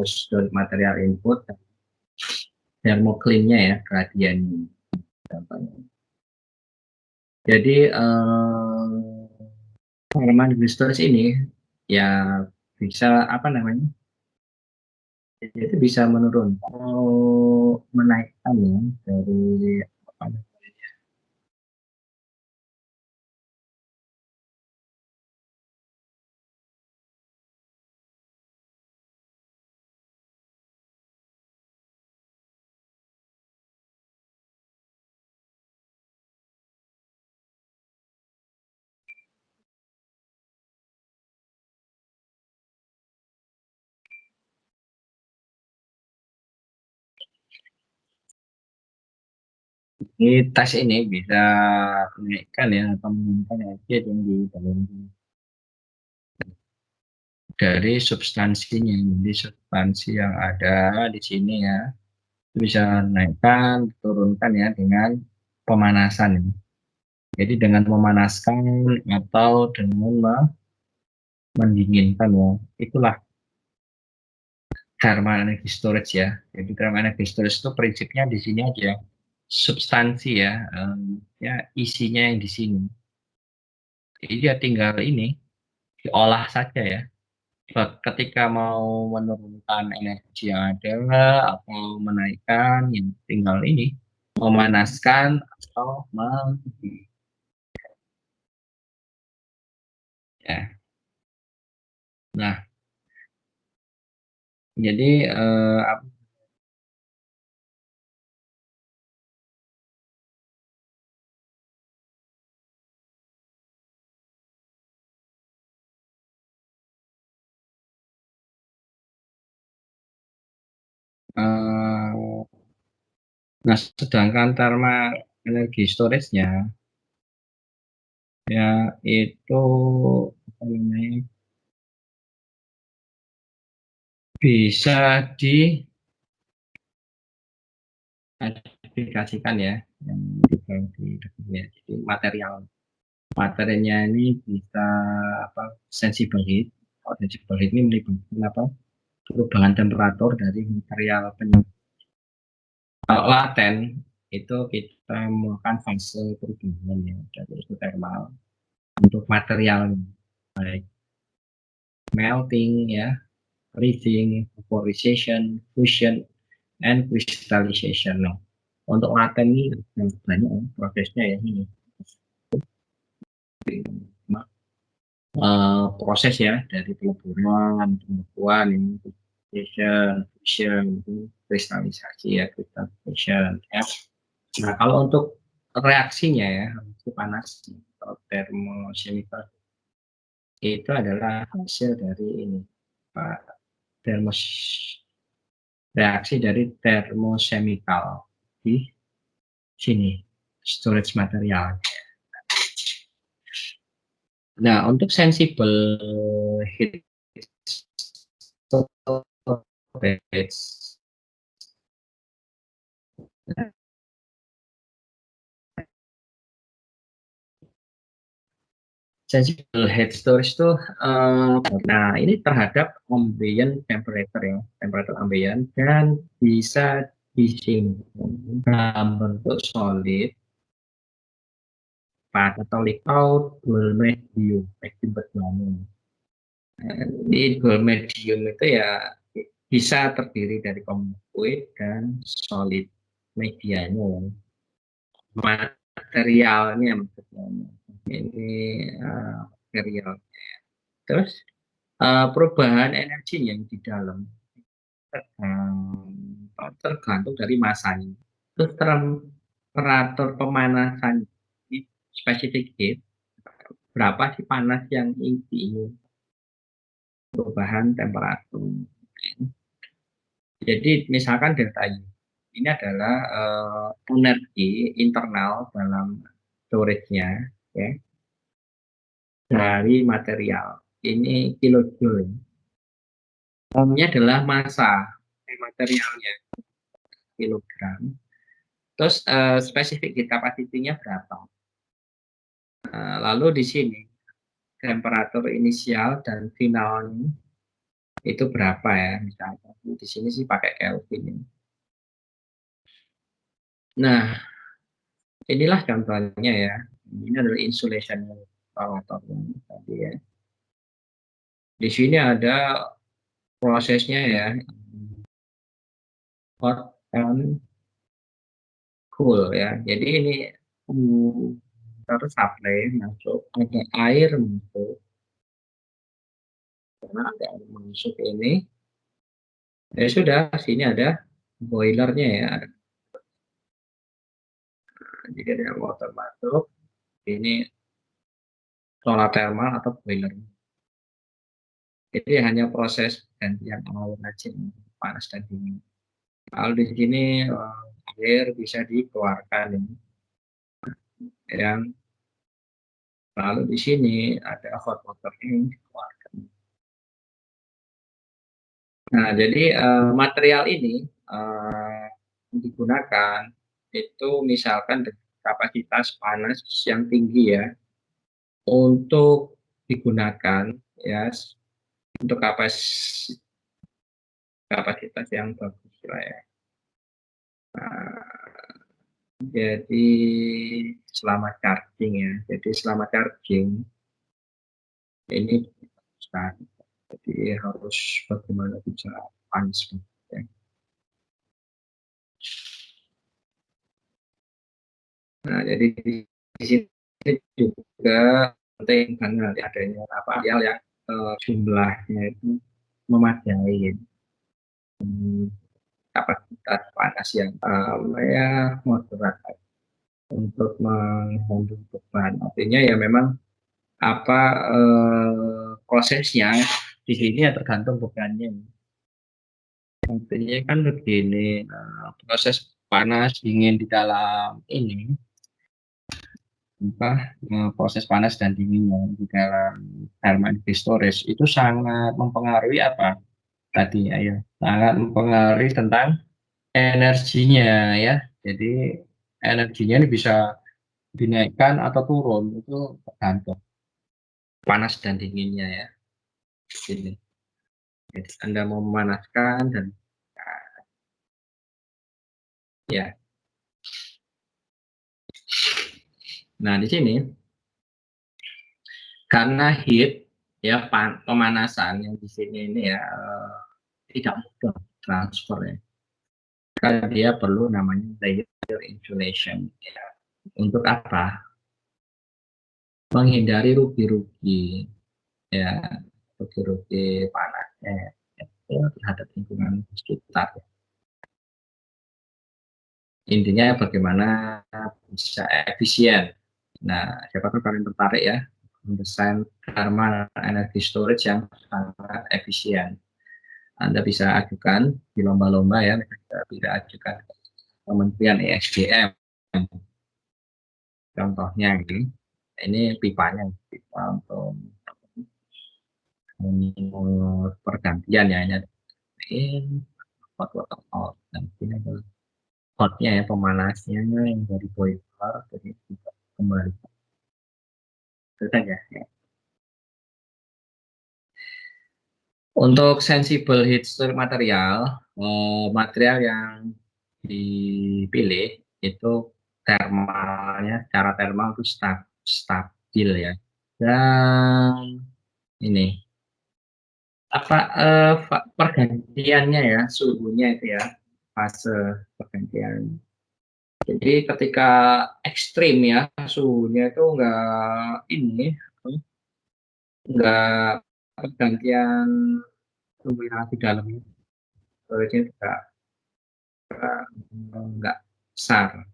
storage material input, thermocline-nya ya, gradient contohnya. Jadi thermal energy storage ini ya bisa apa namanya? Itu bisa menurunkan atau menaikkan ya dari apa namanya? Ini tes ini bisa menaikkan ya atau menurunkan energi yang di dalam dari substansinya. Jadi substansi yang ada di sini ya bisa naikkan, turunkan ya dengan pemanasan. Jadi dengan memanaskan atau dengan mendinginkan ya, itulah thermal energy storage ya. Jadi thermal energy storage itu prinsipnya di sini aja, substansi ya, ya isinya yang di sini. Jadi dia tinggal ini diolah saja ya. Ketika mau menurunkan energi yang ada atau menaikkan, yang tinggal ini memanaskan atau ya. Nah, jadi eh, nah sedangkan thermal energy storage-nya ya itu apa namanya, bisa diaplikasikan ya yang di jadi materinya ini bisa apa sensible heat. Kalau sensible heat ini melibatkan apa perubahan temperatur dari material penyebab. Kalau laten itu kita melakukan fase perubahan ya dari itu thermal untuk material baik melting ya, freezing, vaporization, fusion, and crystallization. Nah, untuk laten ini banyak ya, prosesnya ya ini proses ya dari peleburan, pembekuan, ini fusion, itu kristalisasi ya, crystallization ya. Nah, kalau untuk reaksinya ya, itu panas atau termochemical itu adalah hasil dari ini, Pak, termos reaksi dari termochemical di sini, storage material. Nah, untuk sensible heat storage, sensible heat storage itu nah ini terhadap ambient temperature ya, temperature ambient dan bisa disimpan dalam bentuk solid atau liquid dual medium, medium berbangun. Di dual medium itu ya bisa terdiri dari fluid dan solid medianya. Materialnya maksudnya ini material. Terus perubahan energi yang di dalam tergantung dari masanya. Terus temperatur pemanasan di spesifik heat, berapa sih panas yang ingin perubahan temperatur. Jadi misalkan delta U ini adalah energi internal dalam storage-nya ya, dari material. Ini kilojoule. Ini adalah massa materialnya kilogram. Terus spesifik heat capacity-nya berapa? Lalu di sini temperatur inisial dan finalnya itu berapa ya? Misalnya di sini sih pakai Kelvin. Nah, inilah contohnya ya. Ini adalah insulation tadi ya. Di sini ada prosesnya ya, hot and cool ya. Jadi ini terus supply masuk, ada air masuk, karena ada air masuk ini. Ya sudah, sini ada boilernya ya. Jadi ada water masuk, ini solar thermal atau boiler. Jadi hanya proses gantian air aja, panas dan dingin. Kalau di sini air bisa dikeluarkan ini. Yang lalu di sini ada hot water yang dikeluarkan. Nah, jadi material ini digunakan itu misalkan kapasitas panas yang tinggi ya, untuk digunakan ya untuk kapasitas yang bagus lah ya. Jadi selama charging ya, jadi selama charging ini jadi harus bagaimana bisa panas ya. Nah, jadi di sini juga penting karena adanya hal yang jumlahnya itu memadai, kapasitas panas yang ya moderat untuk menghandle beban. Artinya ya memang prosesnya di sini ya tergantung bebannya. Artinya kan begini, proses panas dingin di dalam ini proses panas dan dinginnya di dalam thermal energy storage itu sangat mempengaruhi apa tadi ya, sangat mempengaruhi tentang energinya ya. Jadi energinya ini bisa dinaikkan atau turun itu tergantung panas dan dinginnya ya. Jadi Anda mau memanaskan dan ya. Nah, di sini karena heat ya pemanasan yang di sini ini ya tidak mudah transfer ya. Karena dia perlu namanya layer insulation ya. Untuk apa? Menghindari rugi-rugi ya, rugi-rugi panasnya ya, terhadap lingkungan sekitar. Intinya bagaimana bisa efisien. Nah, siapa tahu kalian tertarik ya mendesain thermal energy storage yang sangat efisien. Anda bisa ajukan di lomba-lomba ya, bisa ajukan ke Kementerian ESDM. Contohnya ini pipanya, pipa untuk pergantian ya, ini hot water out, dan ini adalah hotnya ya, pemanasnya yang dari boiler jadi kembali itu saja ya. Untuk sensible heat storage material, material yang dipilih itu thermalnya secara thermal itu stabil ya. Dan ini, apa, pergantiannya ya, suhunya itu ya, fase pergantian. Jadi ketika ekstrim ya, suhunya itu enggak ini, enggak pergantian suhu yang di dalamnya, storage-nya juga enggak besar.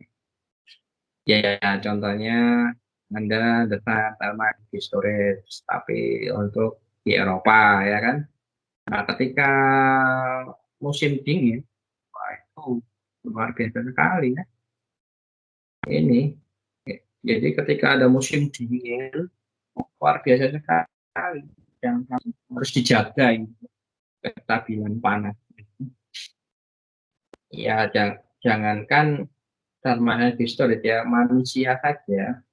Ya, contohnya Anda letak thermal energy storage, tapi untuk di Eropa ya kan. Nah, ketika musim dingin, wah itu luar biasa sekali ya. Ini, jadi ketika ada musim dingin, luar biasa sekali yang harus dijaga ini kestabilan panas. Ya, jangankan thermal energy storage ya, manusia saja,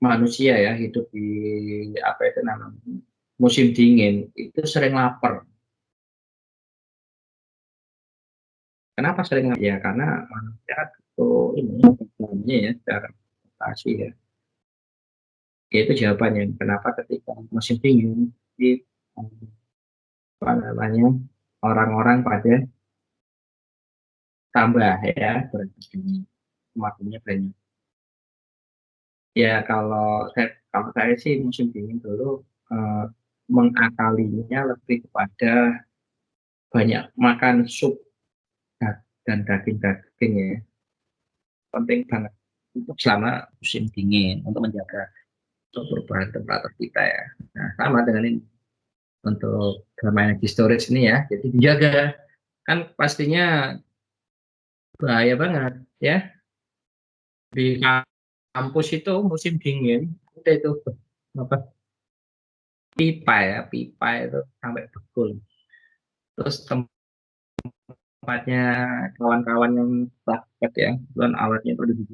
manusia ya hidup di apa itu namanya, musim dingin itu sering lapar. Kenapa sering lapar? Ya karena manusia itu ini ya secara adaptasi ya. Itu jawabannya kenapa ketika musim dingin di apa namanya, orang-orang pada tambah ya berat badannya, semakinnya banyak. Ya kalau saya sih musim dingin dulu, mengakalinya lebih kepada banyak makan sup dan daging-daging ya, penting banget untuk selama musim dingin untuk menjaga perubahan temperatur kita ya. Nah, sama dengan ini untuk thermal energy storage ini ya, jadi dijaga. Kan pastinya bahaya banget ya, di kampus itu musim dingin, udah itu apa, pipa itu sampai bekul. Terus tempatnya kawan-kawan yang praktek ya, kebetulan alatnya itu di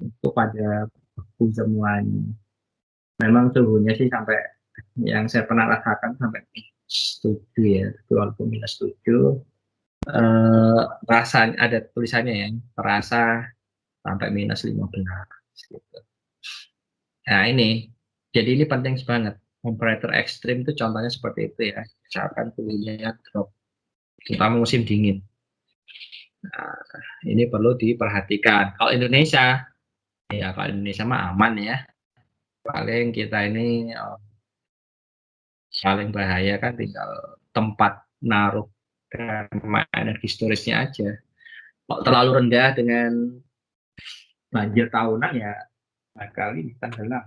itu pada beku semuanya. Memang suhunya sih sampai yang saya pernah rasakan sampai -7 ya, walaupun -7, rasanya ada tulisannya ya, terasa sampai -15 gitu. Nah ini, jadi ini penting banget, temperatur ekstrim itu contohnya seperti itu ya, misalkan suhunya drop, terutama musim dingin. Nah, ini perlu diperhatikan. Kalau Indonesia, ya kalau Indonesia mah aman ya, paling kita ini, paling bahaya kan tinggal tempat naruh thermal energy storage-nya aja. Kalau terlalu rendah dengan banjir tahunan ya bakal ini tenggelam.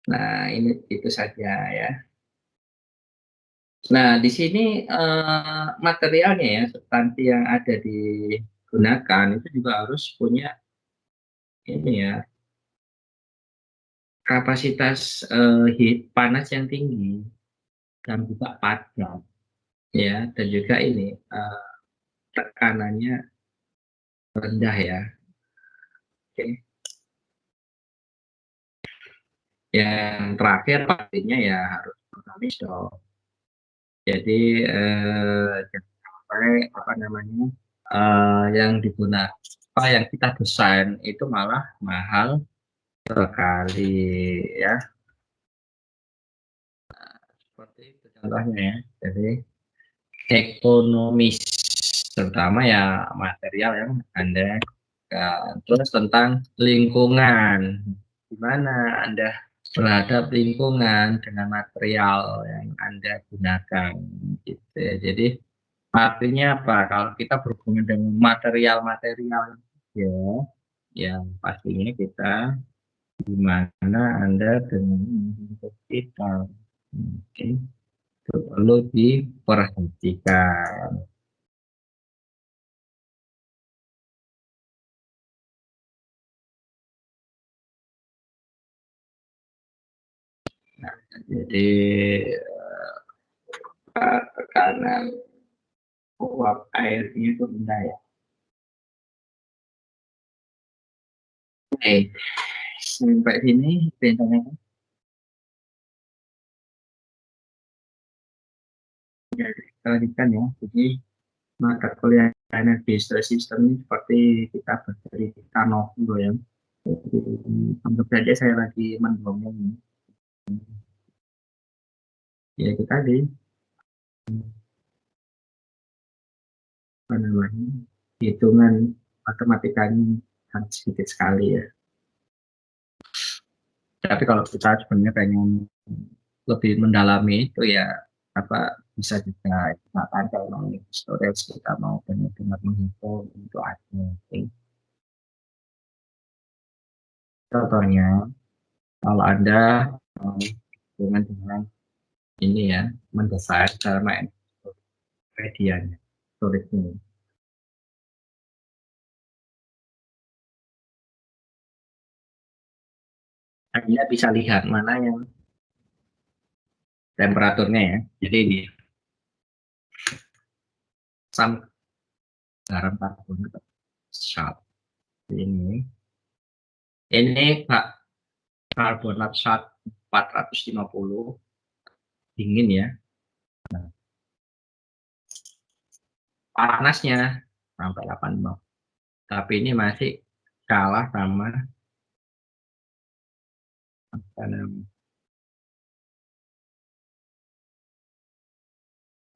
Nah ini itu saja ya. Nah di sini, materialnya ya, substansi yang ada digunakan itu juga harus punya ini ya, kapasitas, panas yang tinggi dan juga padat ya, dan juga ini, tekanannya rendah ya, oke. Yang terakhir pastinya ya harus mekanis dong. Jadi, jangan sampai apa namanya, yang yang kita desain itu malah mahal sekali ya, seperti itu contohnya ya. Jadi ekonomis, terutama ya material yang Anda gunakan. Terus tentang lingkungan, gimana Anda terhadap lingkungan dengan material yang Anda gunakan, gitu ya. Jadi artinya apa, kalau kita berhubungan dengan material-material ya, yang pastinya kita gimana Anda dengan lingkungan sekitar, mungkin itu perlu diperhatikan. Nah, jadi, tekanan uap airnya itu rendah ya. Oke, sampai sini perintahnya kita lanjutkan ya. Jadi mata kuliah energi system ini seperti kita berdiri di kanopi ya. Jadi, anggap saja saya lagi mendongeng. Ya itu tadi, apa namanya, hitungan matematikanya sangat sedikit sekali ya. Tapi kalau kita sebenarnya pengen lebih mendalami itu ya apa bisa juga misalkan kalau mau storage kita mau benar-benar menghitung itu ada. Contohnya kalau Anda mau dengan ini ya mendesain cara main medianya storage-nya. Anda bisa lihat mana yang temperaturnya ya. Jadi di sam garam karbonat salt ini Pak karbonat salt 450 dingin ya. Panasnya sampai 8 knob. Tapi ini masih kalah sama apa namanya,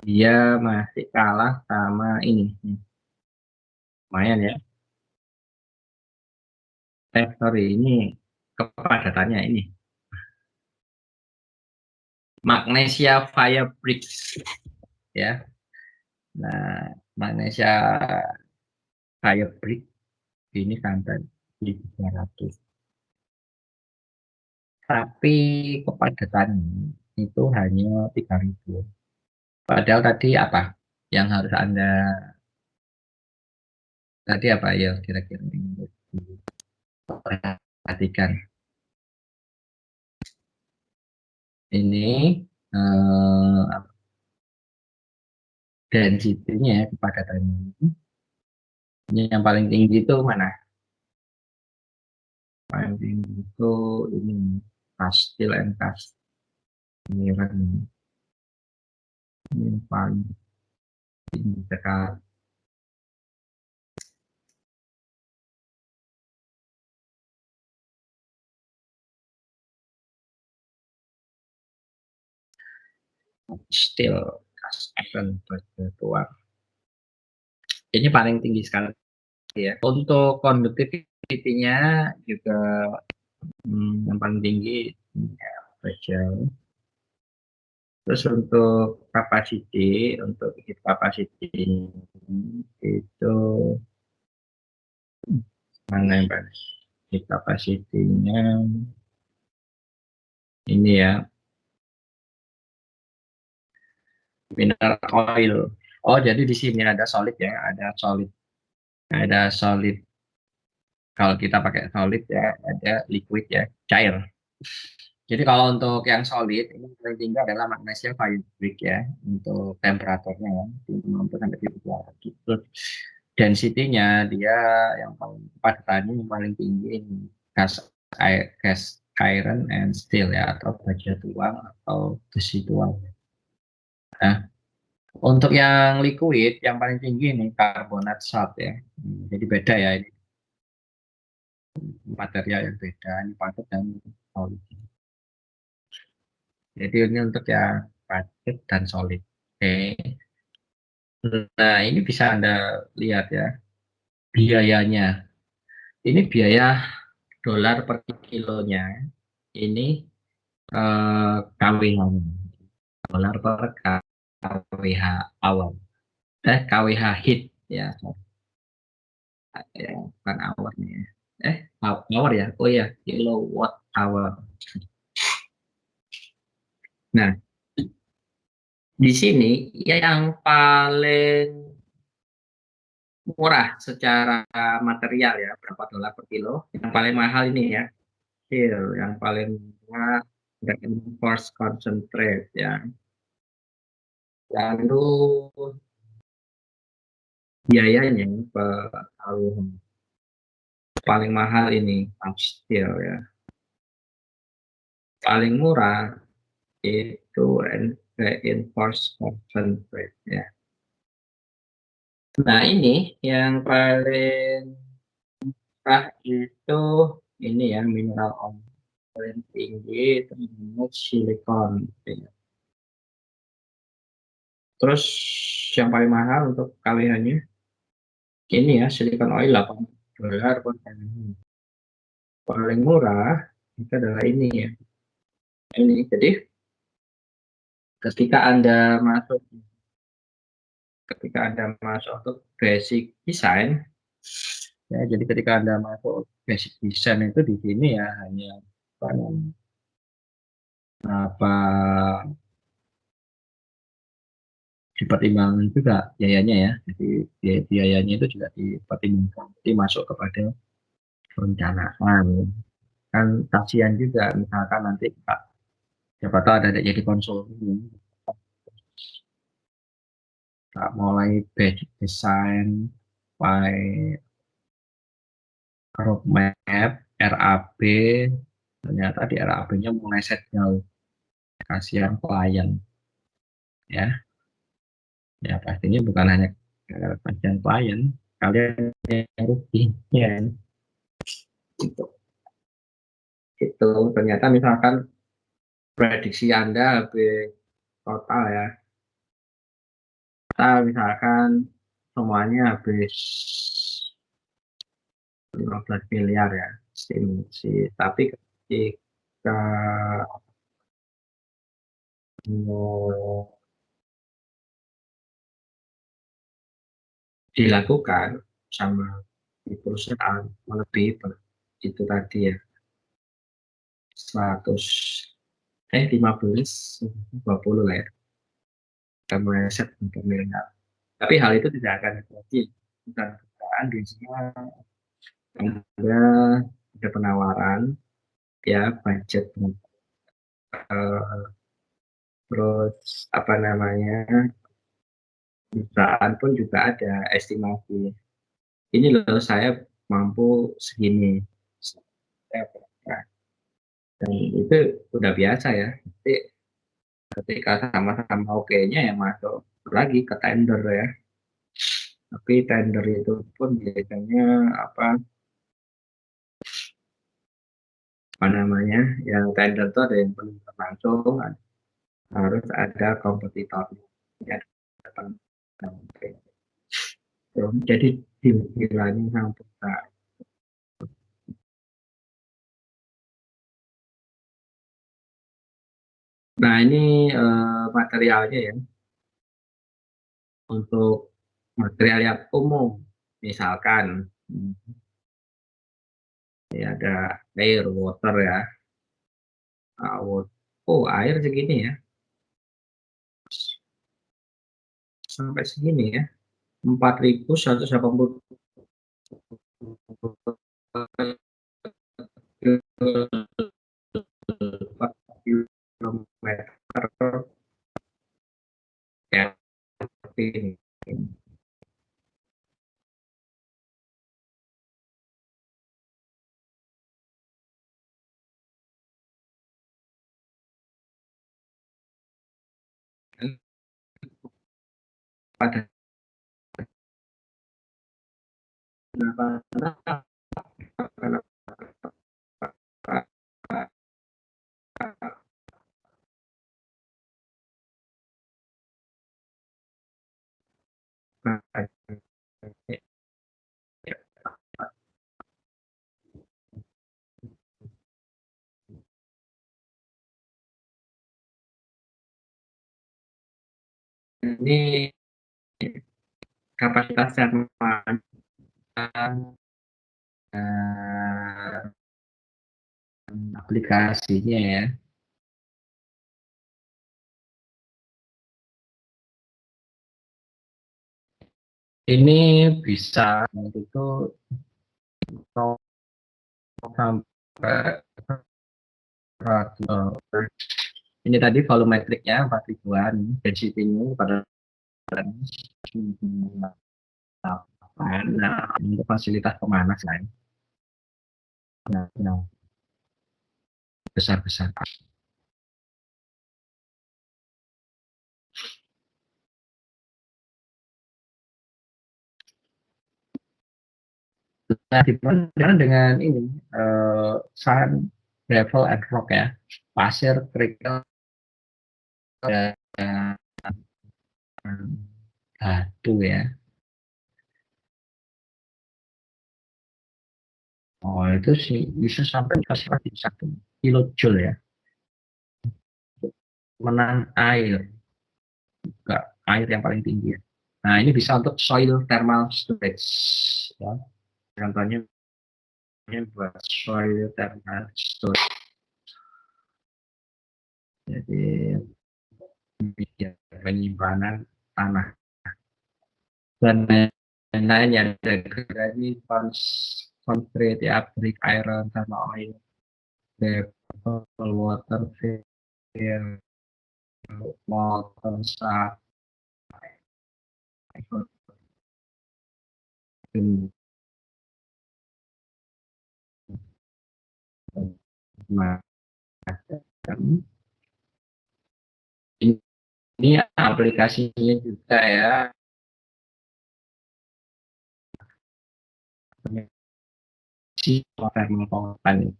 dia masih kalah sama ini. Lumayan ya. Sorry, ini kepadatannya ini. Magnesia Firebricks ya. Nah, Magnesia Firebrick ini sampai di 300. Tapi kepadatan itu hanya 3000. Padahal tadi apa yang harus Anda tadi apa ya kira-kira yang harus diperhatikan? Ini density-nya kepadatannya. Ini yang paling tinggi itu mana? Paling tinggi itu ini Kastil and Kastil. Ini yang paling tinggi sekali. Still Kastil bertuang. Ini paling tinggi sekali ya. Untuk conductivity-nya juga yang paling tinggi ya, Special. Terus untuk capacity, untuk heat capacity itu mana yang paling heat capacity-nya ini ya mineral oil. Oh jadi di sini ada solid ya, ada solid. Kalau kita pakai solid ya, ada liquid ya, cair. Jadi kalau untuk yang solid ini paling tinggi adalah magnesia firebrick ya untuk temperaturnya ya 50 sampai 300. Terus density-nya dia yang paling padatannya yang paling tinggi ini gas iron and steel ya atau baja tuang atau besi tuang. Nah, untuk yang liquid yang paling tinggi ini karbonat salt ya. Jadi beda ya ini material yang beda ini padat dan solid. Jadi ini untuk yang padat dan solid. Oke. Nah, ini bisa Anda lihat ya biayanya. Ini biaya dolar per kilonya. Ini KWH dolar per KWH hour. KWH hit ya. Ya, bukan hour nih ya. Hour ya. Oh ya, kilowatt hour. Nah, di sini ya yang paling murah secara material ya, berapa dolar per kilo. Yang paling mahal ini ya, steel. Yang paling murah reinforced concentrate ya. Lalu biayanya per tahun paling mahal ini steel ya. Paling murah itu reinforced concentrate ya. Nah, ini yang paling murah itu ini ya, mineral oil paling tinggi terus silikon, ya. Terus yang paling mahal untuk KWH-nya ini ya, silikon oil $80 per tahun. Paling murah itu adalah ini ya, ini. Jadi ketika Anda masuk ketika Anda masuk untuk basic design, ya, jadi ketika Anda masuk basic design itu di sini ya hanya apa, apa dipertimbangkan juga biayanya ya. Jadi biayanya itu juga dipertimbangkan. Jadi masuk kepada perencanaan. Kan kasihan juga misalkan nanti Pak, siapa tahu ada jadi konsultan, Pak, mulai basic design, mulai roadmap, RAB, ternyata di RAB-nya meleset jauh. Kasihan klien, ya. Ya pastinya bukan hanya kasihan klien, kalian yang rugi, ya. Gitu. Itu ternyata misalkan prediksi Anda habis total ya, total misalkan semuanya habis 15 miliar ya, estimasi. Tapi ketika mau dilakukan sama di perusahaan melebihi itu tadi ya, 100 15 20 lah ya, kita meleset untuk miliar. Tapi hal itu tidak akan terjadi bukan perusahaan biasanya ada penawaran ya, budget, terus apa namanya, perusahaan pun juga ada estimasi, ini loh saya mampu segini, dan itu udah biasa ya. Jadi ketika sama-sama oke-nya ya masuk lagi ke tender ya. Tapi tender itu pun biasanya apa apa namanya, yang tender itu ada yang penonton langsung, harus ada kompetitor ya, datang. Jadi deal-dealannya sama perusahaan. Nah ini materialnya ya, untuk material yang umum misalkan ini ada air, water ya. Oh, air segini ya, sampai segini ya, 4.180 kilometer ya. Ini pada ini kapasitas terminal aplikasinya ya. Ini bisa itu sampai ini tadi volumetriknya 4 ribuan, density-nya pada nah, untuk fasilitas pemanas lain, nah, besar-besar. Nah, dibandingkan dengan ini sand, gravel, and rock ya, pasir, kerikil, dan batu ya. Oh itu sih bisa sampai kasih 1 kilojoule ya, menang air, enggak air yang paling tinggi ya. Nah ini bisa untuk soil thermal storage ya. Contohnya ini buat soil thermal storage. Jadi penyimpanan tanah dan lain-lain yang ada dari concrete ya, brick, iron, sama oil, gravel, water, fill, molten sand, ini aplikasinya juga ya, si thermal power plant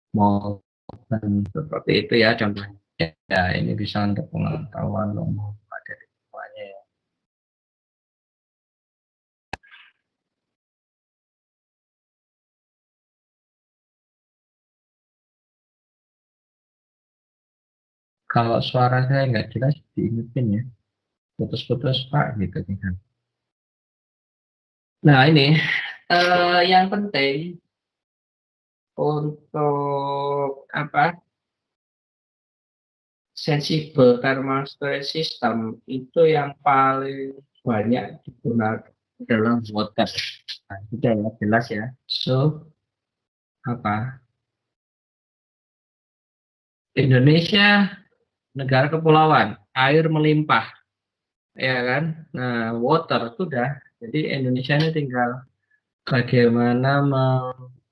molten seperti itu ya contohnya. Ya ini bisa untuk pengetahuan umum pada semuanya ya. Kalau suara saya nggak jelas diingetin ya, putus-putus Pak gitu kan. Nah ini yang penting untuk apa, sensible thermal storage system itu yang paling banyak digunakan dalam water. Nah, sudah ya jelas ya. So apa, Indonesia negara kepulauan, air melimpah, ya kan? Nah, water sudah. Jadi Indonesia ini tinggal bagaimana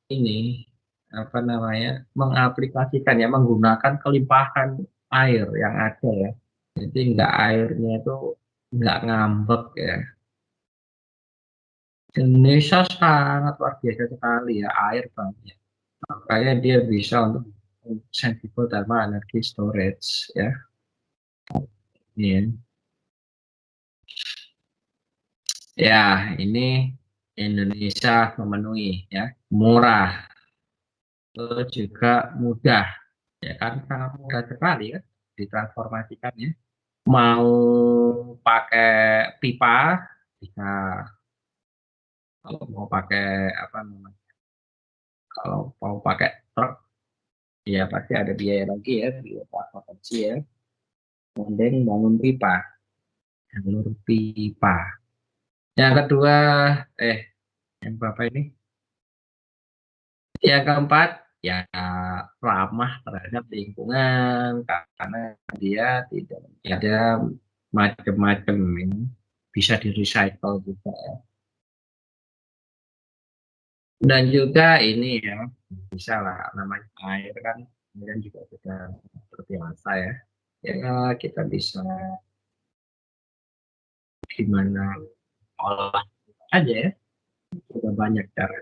ini apa namanya, mengaplikasikan ya, menggunakan kelimpahan air yang ada ya. Jadi nggak, airnya itu nggak ngambek ya. Indonesia sangat luar biasa sekali ya, air banyak. Makanya dia bisa untuk sensible thermal energy storage ya. Ini ya, ini Indonesia memenuhi ya, murah, terus juga mudah, ya kan, sangat mudah sekali ya ditransformasikannya. Mau pakai pipa bisa, kalau mau pakai apa namanya, kalau mau pakai truk ya pasti ada biaya lagi ya, biaya transportasi ya. Mending bangun pipa, jalur pipa. Yang kedua, eh yang berapa ini? Yang keempat, ya ramah terhadap lingkungan karena dia tidak ada macam-macam ini, bisa di recycle juga ya. Dan juga ini ya, bisa lah, namanya air kan kemudian juga sudah terbiasa ya. Ya kita bisa gimana olah aja ya, sudah banyak cara.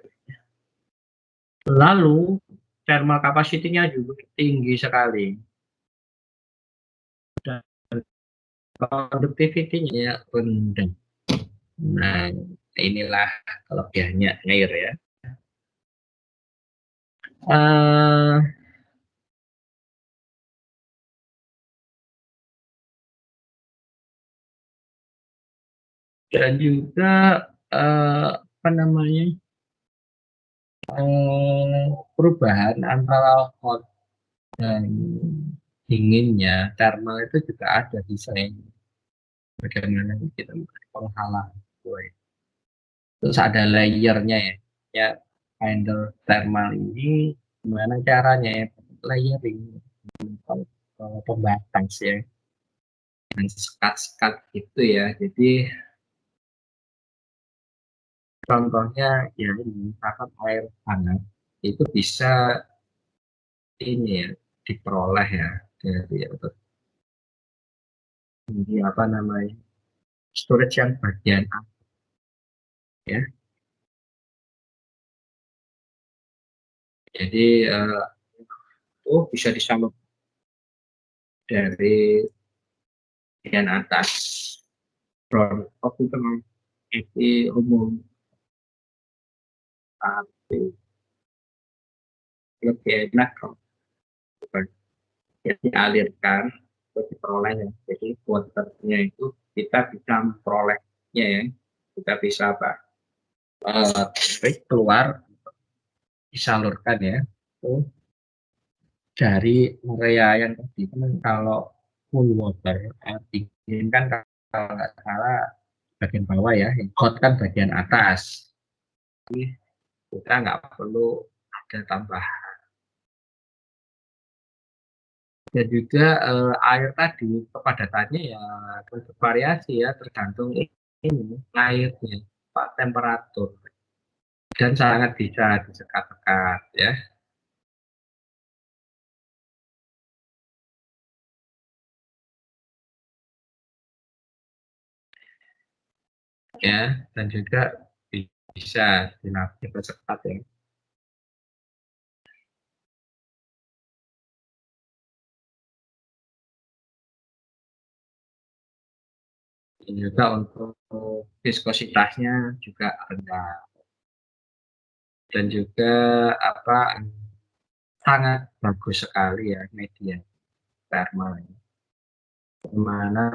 Lalu thermal capacity-nya juga tinggi sekali. Dan conductivity-nya rendah. Nah, inilah kelebihannya air ya. Uh, dan juga apa namanya, perubahan antara hot dan dinginnya thermal itu juga ada desain bagaimana kita penghalang. Terus ada layernya ya, ya handle thermal ini gimana caranya ya, layering, pembatas ya, dengan sekat-sekat gitu ya. Jadi contohnya ya ini, misalkan air hangat itu bisa ini ya, diperoleh ya dari apa namanya, storage yang bagian atas ya. Jadi itu bisa disalurkan dari bagian atas front top itu memang isi umum, tapi lebih enak kalau dialirkan untuk diperoleh ya. Jadi waternya itu kita bisa memperolehnya ya. Kita bisa apa? Keluar disalurkan ya. Itu dari area yang tadi kan kalau full water air dingin kan kalau nggak salah bagian bawah ya, yang hot kan bagian atas. Kita nggak perlu ada tambahan. Dan juga air tadi kepadatannya ya bervariasi ya tergantung ini airnya, Pak, temperatur dan sangat bisa disekat-sekat ya. Ya, dan juga bisa disekat ya. Dan juga untuk viskositasnya juga rendah dan juga apa sangat bagus sekali ya media thermal ini. Dimana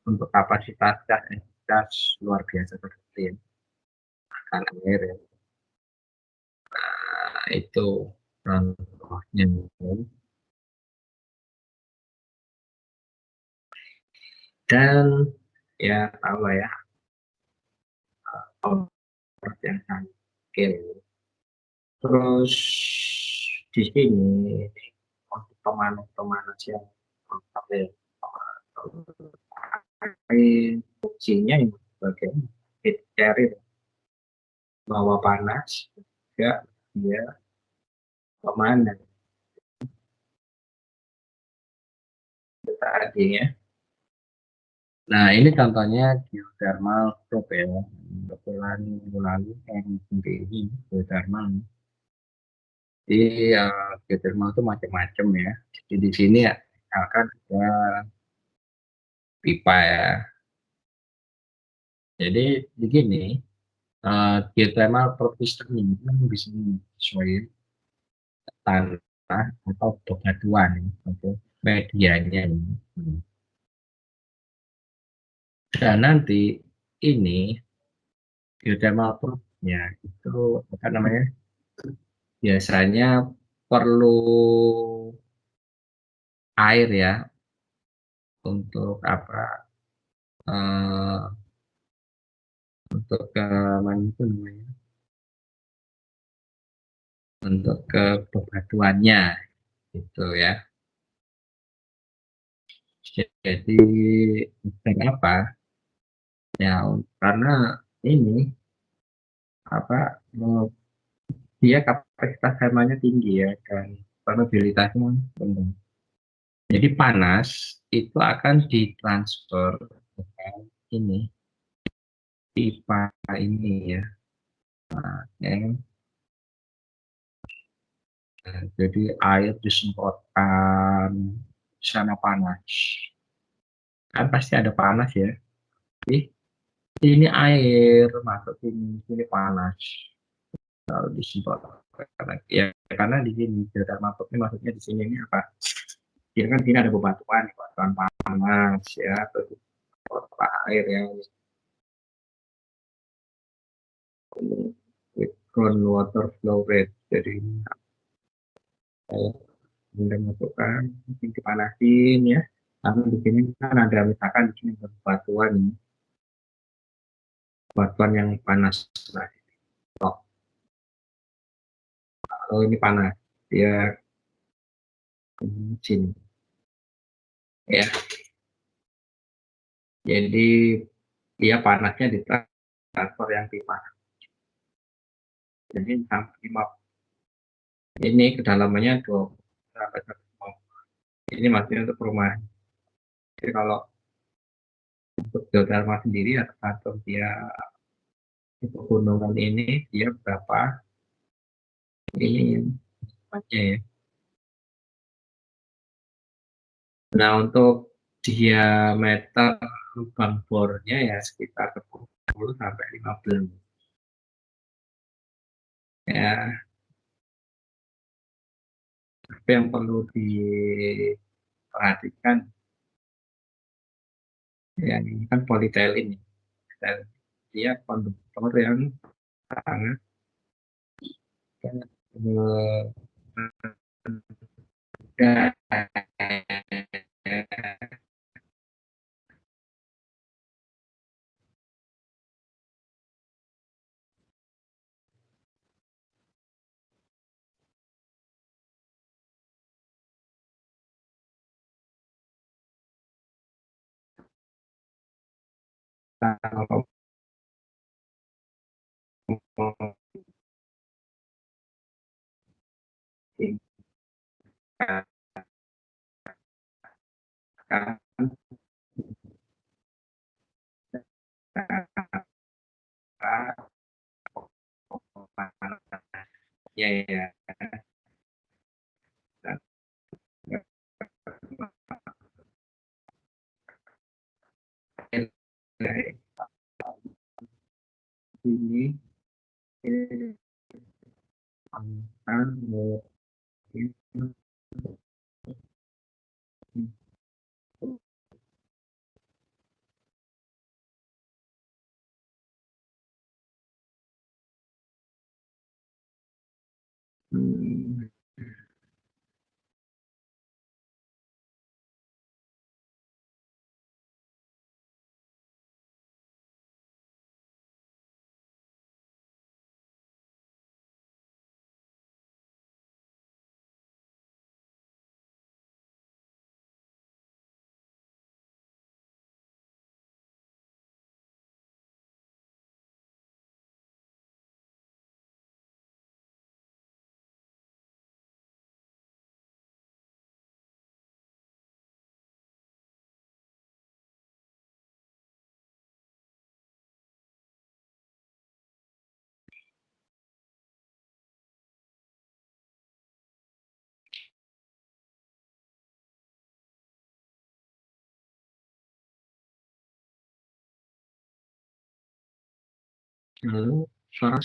untuk kapasitas gas gas luar biasa seperti akan air ya. Nah, itu contohnya. Dan ya tahu lah ya output yang sangat kecil. Terus di sini untuk pemanas yang pakai fungsinya yang sebagai heat carrier, bawa panas juga dia pemanas tadi ya. Nah ini contohnya geothermal probe ya. Kebetulan minggu lalu yang ini geothermal. Jadi geothermal itu macam-macam ya. Jadi di sini ya misalkan ada pipa ya. Jadi begini, geothermal probe system ini kan bisa menyesuaikan tanah atau bebatuan untuk medianya ini. Dan nanti ini geothermal probe-nya itu apa namanya? Biasanya perlu air ya untuk apa? eh, untuk ke mana itu namanya? Untuk ke bebatuannya gitu ya. Jadi kenapa? Ya karena ini apa dia kapasitas thermalnya tinggi ya dan permeabilitasnya rendah. Jadi panas itu akan ditransfer ke ini pipa ini ya. Yang jadi air disemprotkan sana panas. Kan pasti ada panas ya. Jadi ini air masuk sini panas. Lalu disemprot karena ya karena di sini geothermal ini maksudnya di sini ini apa? Dia kan sini ada bebatuan panas ya, terus air yang with groundwater flow rate. Jadi kemudian masukkan, mungkin dipanasin ya. Lalu di sini kan ada misalkan di sini batuan, batuan yang panas. Nah, kalau ini panas, dia sini ya. Jadi dia panasnya di transfer yang pipa. Jadi sampai ini kedalamannya 2 sampai 1. Ini maksudnya untuk perumahan. Jadi kalau untuk geothermal sendiri ya tergantung dia di pegunungan ini dia berapa Ini aja ya. Nah, untuk diameter lubang bornya ya sekitar 10 sampai 15. Ya, tapi yang perlu diperhatikan ya ini kan polietilin ya. Dan dia konduktor yang sangat mudah. Kalau mau ya ya ini lalu suara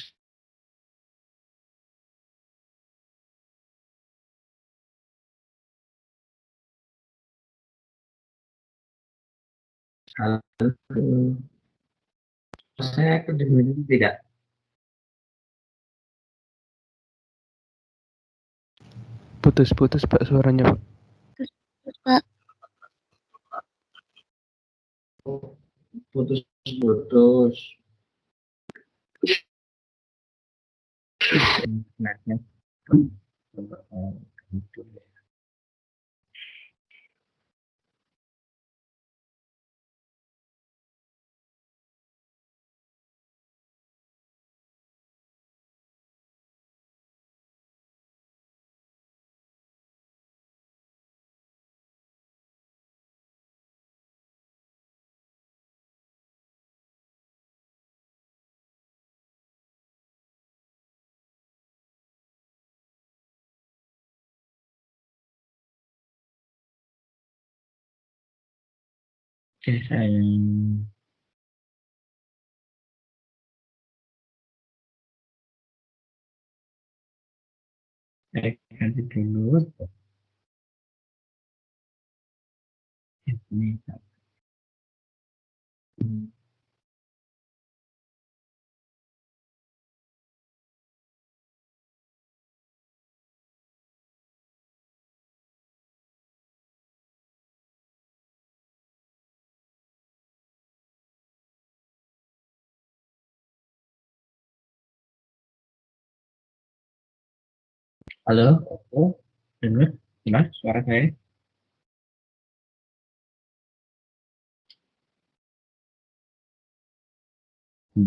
saya kedengaran tidak. Putus-putus Pak suaranya Pak. Pak. Putus-putus. Netnya. Oke, saya ganti dulu. Ini. Halo, dengar? Jelas suara saya?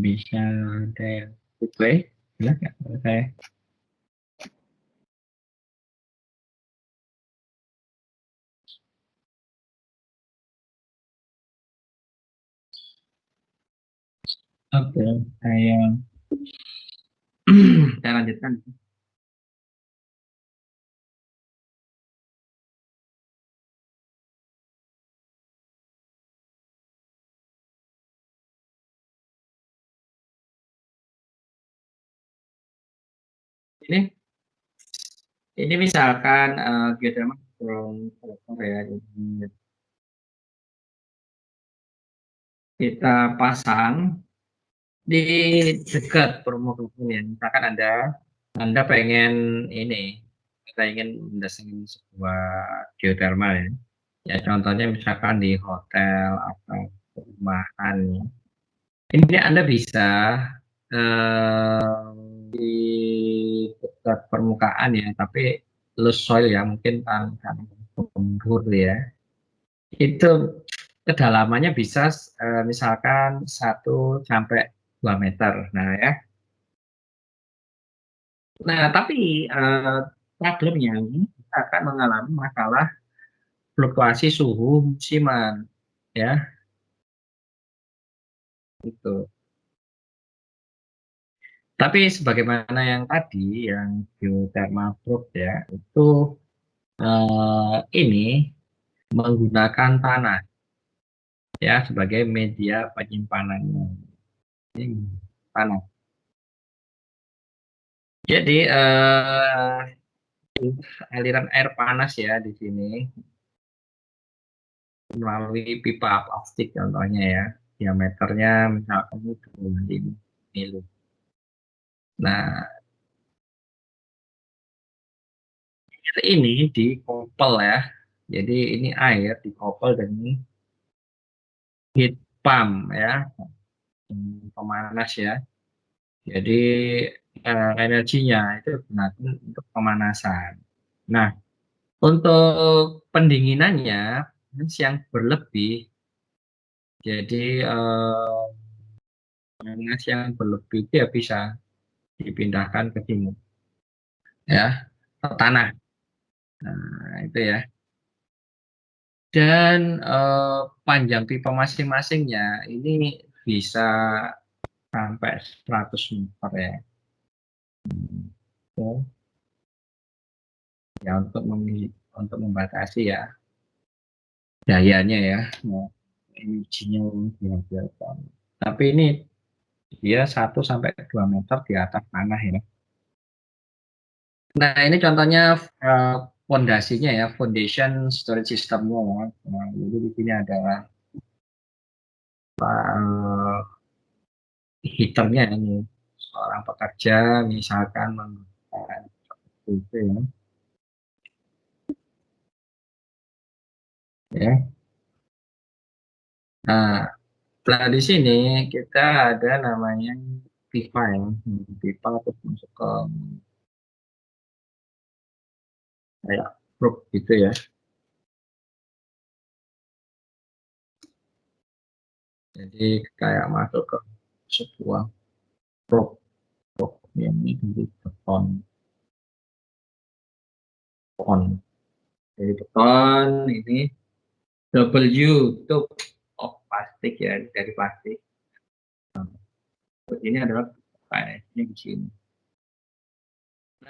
Bisa ada replay? Jelas nggak suara saya? Oke, saya lanjutkan. Ini misalkan geothermal from kolektor ya, jadi kita pasang di dekat permukaan ya. Misalkan Anda pengen ini, kita ingin mendesain sebuah geothermal ya. Ya contohnya misalkan di hotel atau perumahan ya. Ini Anda bisa di dekat permukaan ya, tapi loose soil ya, mungkin tanah gembur ya. Itu kedalamannya bisa misalkan 1 sampai 2 meter. Nah ya. Nah tapi problemnya ini kita akan mengalami masalah fluktuasi suhu musiman ya itu. Tapi sebagaimana yang tadi yang geothermal probe ya itu ini menggunakan tanah ya sebagai media penyimpanannya. Ini tanah. Jadi aliran air panas ya di sini melalui pipa plastik contohnya ya, diameternya misalkan itu 25 mili. Nah, air ini dikopel ya. Jadi ini air dikopel dengan heat pump ya, pemanas ya. Jadi energinya itu digunakan untuk pemanasan. Nah, untuk pendinginannya yang berlebih, jadi panas yang berlebih itu ya bisa dipindahkan ke timur ya, ke tanah. Nah, itu ya. Dan panjang pipa masing-masingnya ini bisa sampai 100 meter ya. Itu ya untuk membatasi ya dayanya ya, mau energinya dihasilkan. Tapi ini dia 1 sampai 2 meter di atas tanah ya. Nah, ini contohnya fondasinya ya, foundation storage systemnya ya. Nah, jadi di sini ada heaternya ini. Seorang pekerja misalkan menggunakan itu ya. Ya. Nah, setelah di sini kita ada namanya pipa ya. Pipa terus masuk ke kayak probe gitu ya. Jadi kayak masuk ke sebuah probe yang ini dari beton, beton. Dari beton ini W itu plastik ya, dari plastik. Ini adalah kayaknya di sini.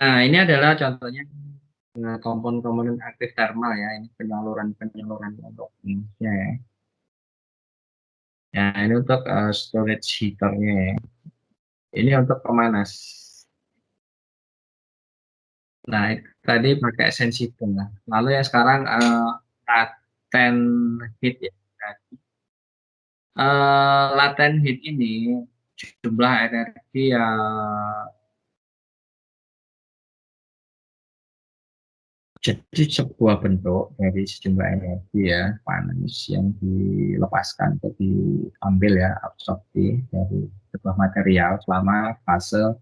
Nah, ini adalah contohnya komponen-komponen aktif thermal ya. Ini penyaluran untuk minusnya ya. Ya, ini untuk storage heaternya ya. Ini untuk pemanas. Nah, itu tadi pakai sensitif. Nah, lalu yang sekarang latent heat ya. Latent heat ini jumlah energi yang jadi sebuah bentuk dari sejumlah energi ya panas yang dilepaskan atau diambil ya absorpsi dari sebuah material selama fase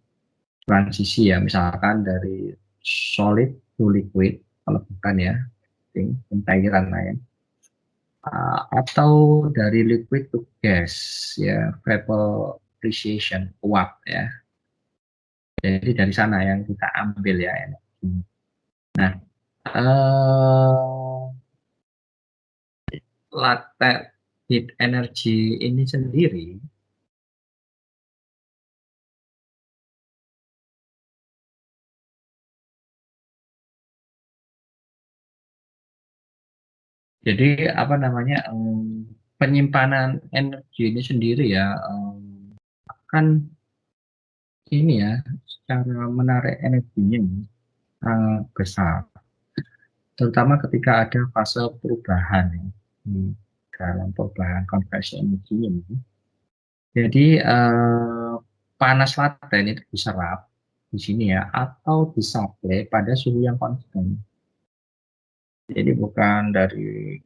transisi ya, misalkan dari solid to liquid kalau bukan ya cairan lain, atau dari liquid to gas ya, vaporization uap ya, jadi dari sana yang kita ambil ya energi. Nah, eh, latent heat energy ini sendiri jadi apa namanya, penyimpanan energi ini sendiri ya, kan ini ya, secara menarik energinya sangat besar, terutama ketika ada fase perubahan ya, di dalam perubahan konversi energi ini. Jadi panas laten itu diserap di sini ya, atau disuplai pada suhu yang konstan. Jadi bukan dari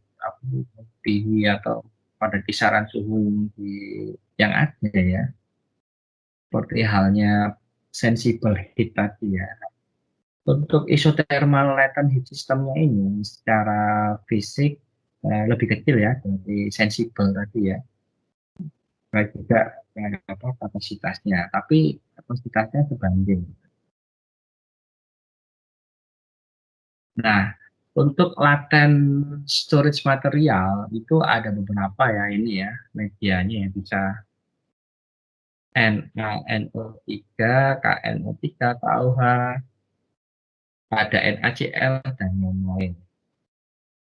tinggi atau pada kisaran suhu yang ada ya, seperti halnya sensible heat tadi ya. Untuk isothermal latent heat systemnya ini secara fisik lebih kecil ya dari sensible tadi ya. Baik juga kapasitasnya, tapi kapasitasnya sebanding. Nah, untuk latent storage material itu ada beberapa ya ini ya medianya ya, bisa NaNO3, KNO3, KOH, ada NaCl dan lain-lain.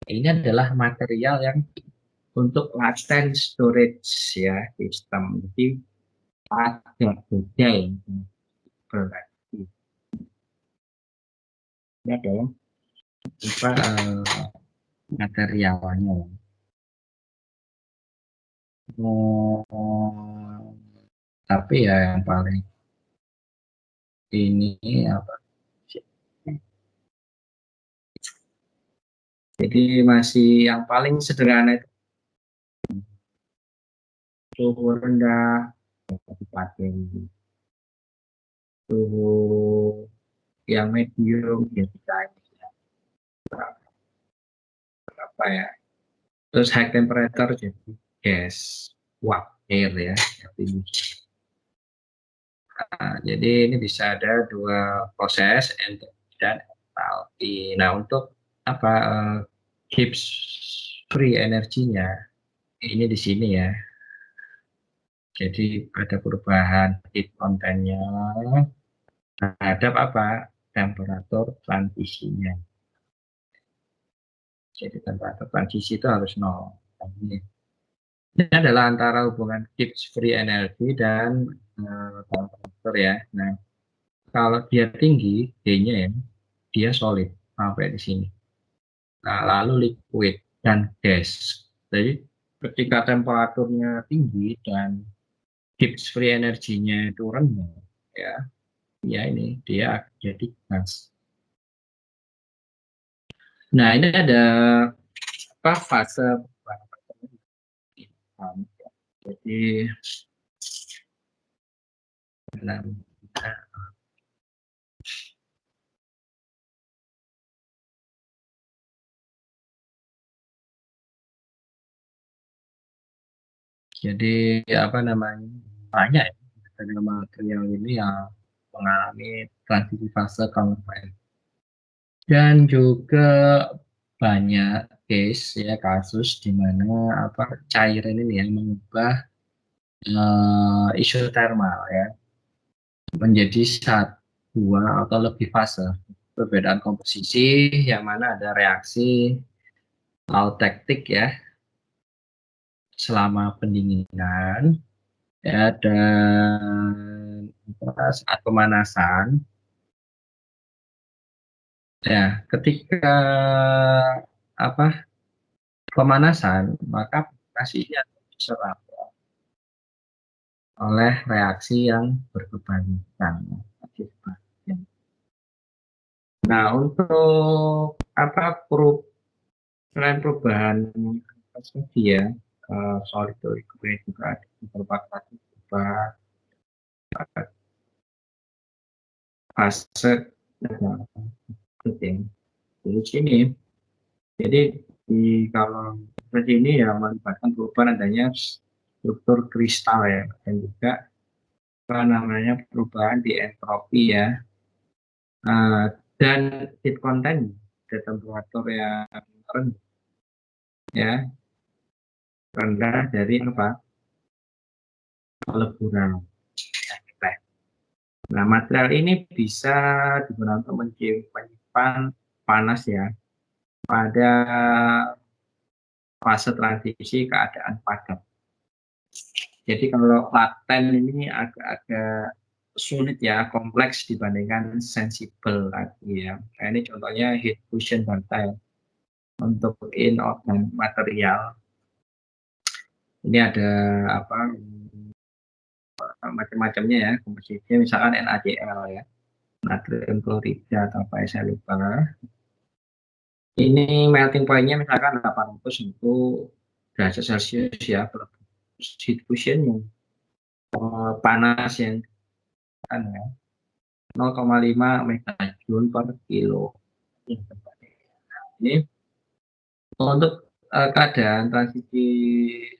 Ini adalah material yang untuk latent storage ya sistem. Jadi ada beda yang berarti. Ini ada yang materialnya. Tapi ya yang paling ini apa? Jadi masih yang paling sederhana itu suhu rendah, pakai suhu yang medium, jadi berapa ya? Terus high temperature jadi gas, uap air ya. Nah, jadi ini bisa ada dua proses, enthalpy dan entalpi. Nah, untuk apa Gibbs free energinya ini di sini ya. Jadi ada perubahan heat content-nya terhadap apa temperatur transisinya. Jadi temperatur transisi itu harus 0. Ini adalah antara hubungan Gibbs free energy dan temperatur ya. Nah, kalau dia tinggi, D-nya ya, dia solid sampai di sini. Nah, lalu liquid dan gas. Jadi ketika temperaturnya tinggi dan Gibbs free energinya itu rendah, ya ini dia jadi gas. Nah, ini ada apa fase jadi jadi apa namanya banyak ya material ini yang mengalami transisi fase konveks dan juga banyak case ya kasus di mana apa cairan ini yang mengubah isotermal ya menjadi dua atau lebih fase, perbedaan komposisi yang mana ada reaksi altektik ya selama pendinginan ya, dan saat pemanasan ya, ketika apa pemanasan maka pastinya diserap oleh reaksi yang berkelanjutan. Nah, untuk apa selain perubahan konsumsi ya, solid liquid juga ada beberapa kasus berubah fase penting di sini. Jadi kalau seperti ini ya melibatkan perubahan adanya struktur kristal ya, dan juga apa namanya perubahan di entropi ya, dan heat content di temperatur yang rendah ya, rendah dari apa peleburan. Nah, material ini bisa digunakan untuk menyimpan panas ya pada fase transisi keadaan padat. Jadi kalau laten ini agak-agak sulit ya, kompleks dibandingkan sensibel tadi ya. Nah, ini contohnya heat fusion baterai untuk inorganik material. Ini ada apa macam-macamnya ya komposisinya, misalkan NaCl ya, natrium klorida atau apa saya lupa. Ini melting point-nya misalkan 800 derajat Celcius ya, heat fusion yang panas yang kan ya 0,5 megajoule per kilo. Ini untuk keadaan transisi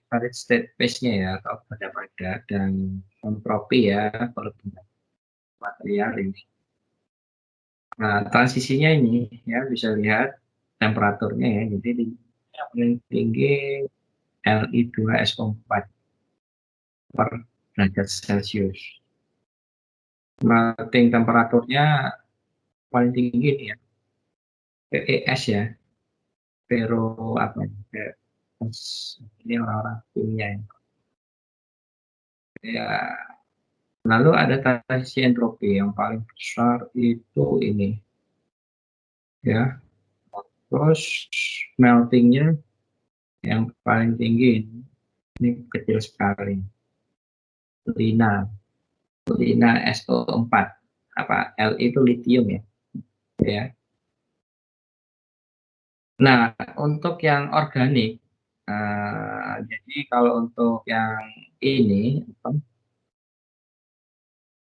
solid state phase-nya ya, atau pada dan entropi ya, perubahan material ini. Nah, transisinya ini ya bisa lihat temperaturnya ya. Jadi yang paling tinggi Li2SO4 per derajat Celcius. Melting temperaturnya paling tinggi ini ya, PES ya, pero apa ya, ini orang-orang kimia ya. Lalu ada transisi entropi yang paling besar itu ini ya. Terus meltingnya yang paling tinggi ini kecil sekali. Lina SO4 apa Li itu litium ya. Nah, untuk yang organik, jadi kalau untuk yang ini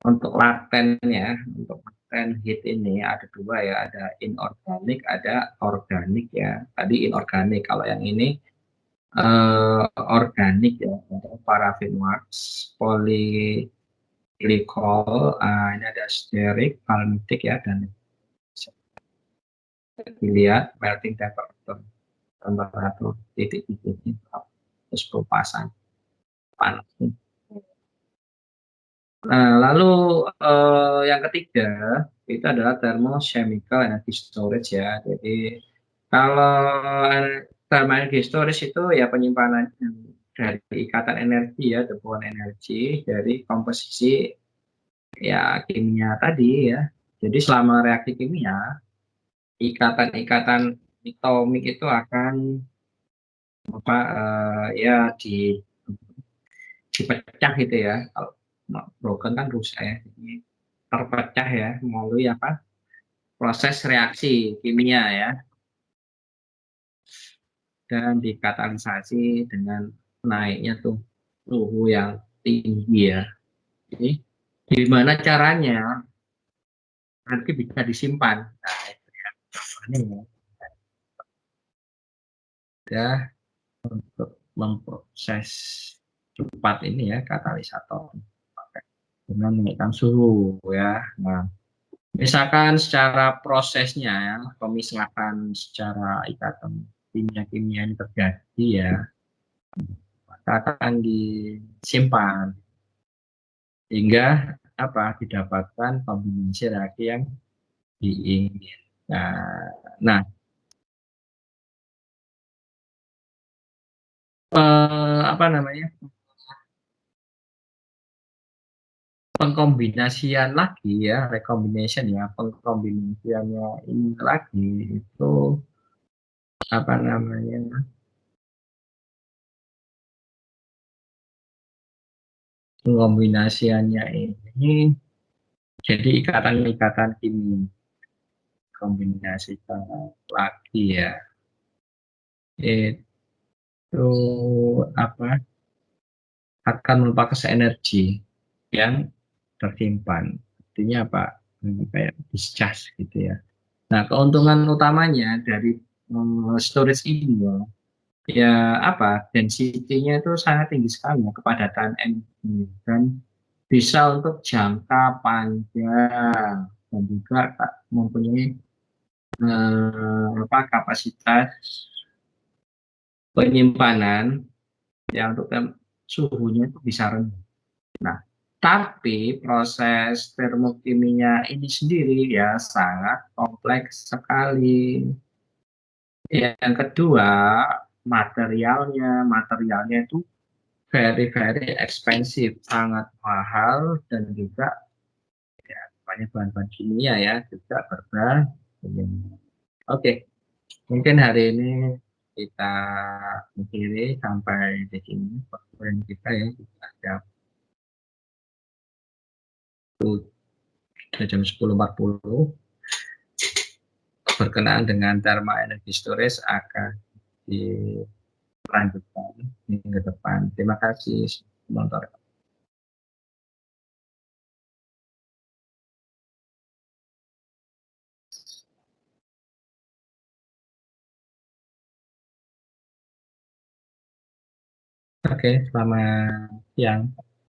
untuk laten ya, untuk laten heat ini ada dua ya, ada inorganik, ada organik ya. Tadi inorganik, kalau yang ini organik ya, untuk paraffin wax, polyglycol, ini ada steric, palmitic ya, dan dilihat melting temperatur titik-titiknya terus propasan panas. Nah, lalu yang ketiga itu adalah thermochemical energy storage ya. Jadi kalau thermal energy storage itu ya penyimpanan dari ikatan energi ya, depoan energi dari komposisi ya kimia tadi ya. Jadi selama reaksi kimia, ikatan-ikatan atomik itu akan apa ya dipecah gitu ya. Kalau broken kan rusak ya. Jadi terpecah ya melalui apa? Proses reaksi kimia ya. Dan dikatalisasi dengan naiknya tuh suhu yang tinggi ya. Jadi gimana caranya nanti bisa disimpan? Nah, itu ya. Contohnya ya untuk memproses cepat ini ya katalisator dengan menaikkan suhu ya. Nah, misalkan secara prosesnya ya, pemisahan secara ikatan kimia-kimia ini terjadi ya, maka akan disimpan hingga apa didapatkan kombinasi reaksi yang diinginkan. Nah, apa namanya? Pengkombinasian lagi ya, recombination ya, pengkombinasiannya ini lagi itu apa namanya? Pengkombinasiannya ini jadi ikatan-ikatan kimia kombinasikan lagi ya. Itu apa? Akan melupakan energi yang tersimpan. Artinya apa? Kayak discharge gitu ya. Nah, keuntungan utamanya dari storage ini ya, ya apa? Density-nya itu sangat tinggi sekali ya, kepadatan energi dan bisa untuk jangka panjang dan juga mempunyai apa kapasitas penyimpanan yang untuk suhunya itu bisa rendah. Nah, tapi proses termokimia ini sendiri ya sangat kompleks sekali. Yang kedua, materialnya itu very very expensive, sangat mahal dan juga namanya bahan-bahan kimia ya, juga berbahaya. Oke, mungkin hari ini kita akhiri sampai di sini pertemuan kita ya, sudah jam 10.40. Berkenaan dengan Dharma Energy Storage akan dilanjutkan minggu depan. Terima kasih menonton. Oke, selamat siang.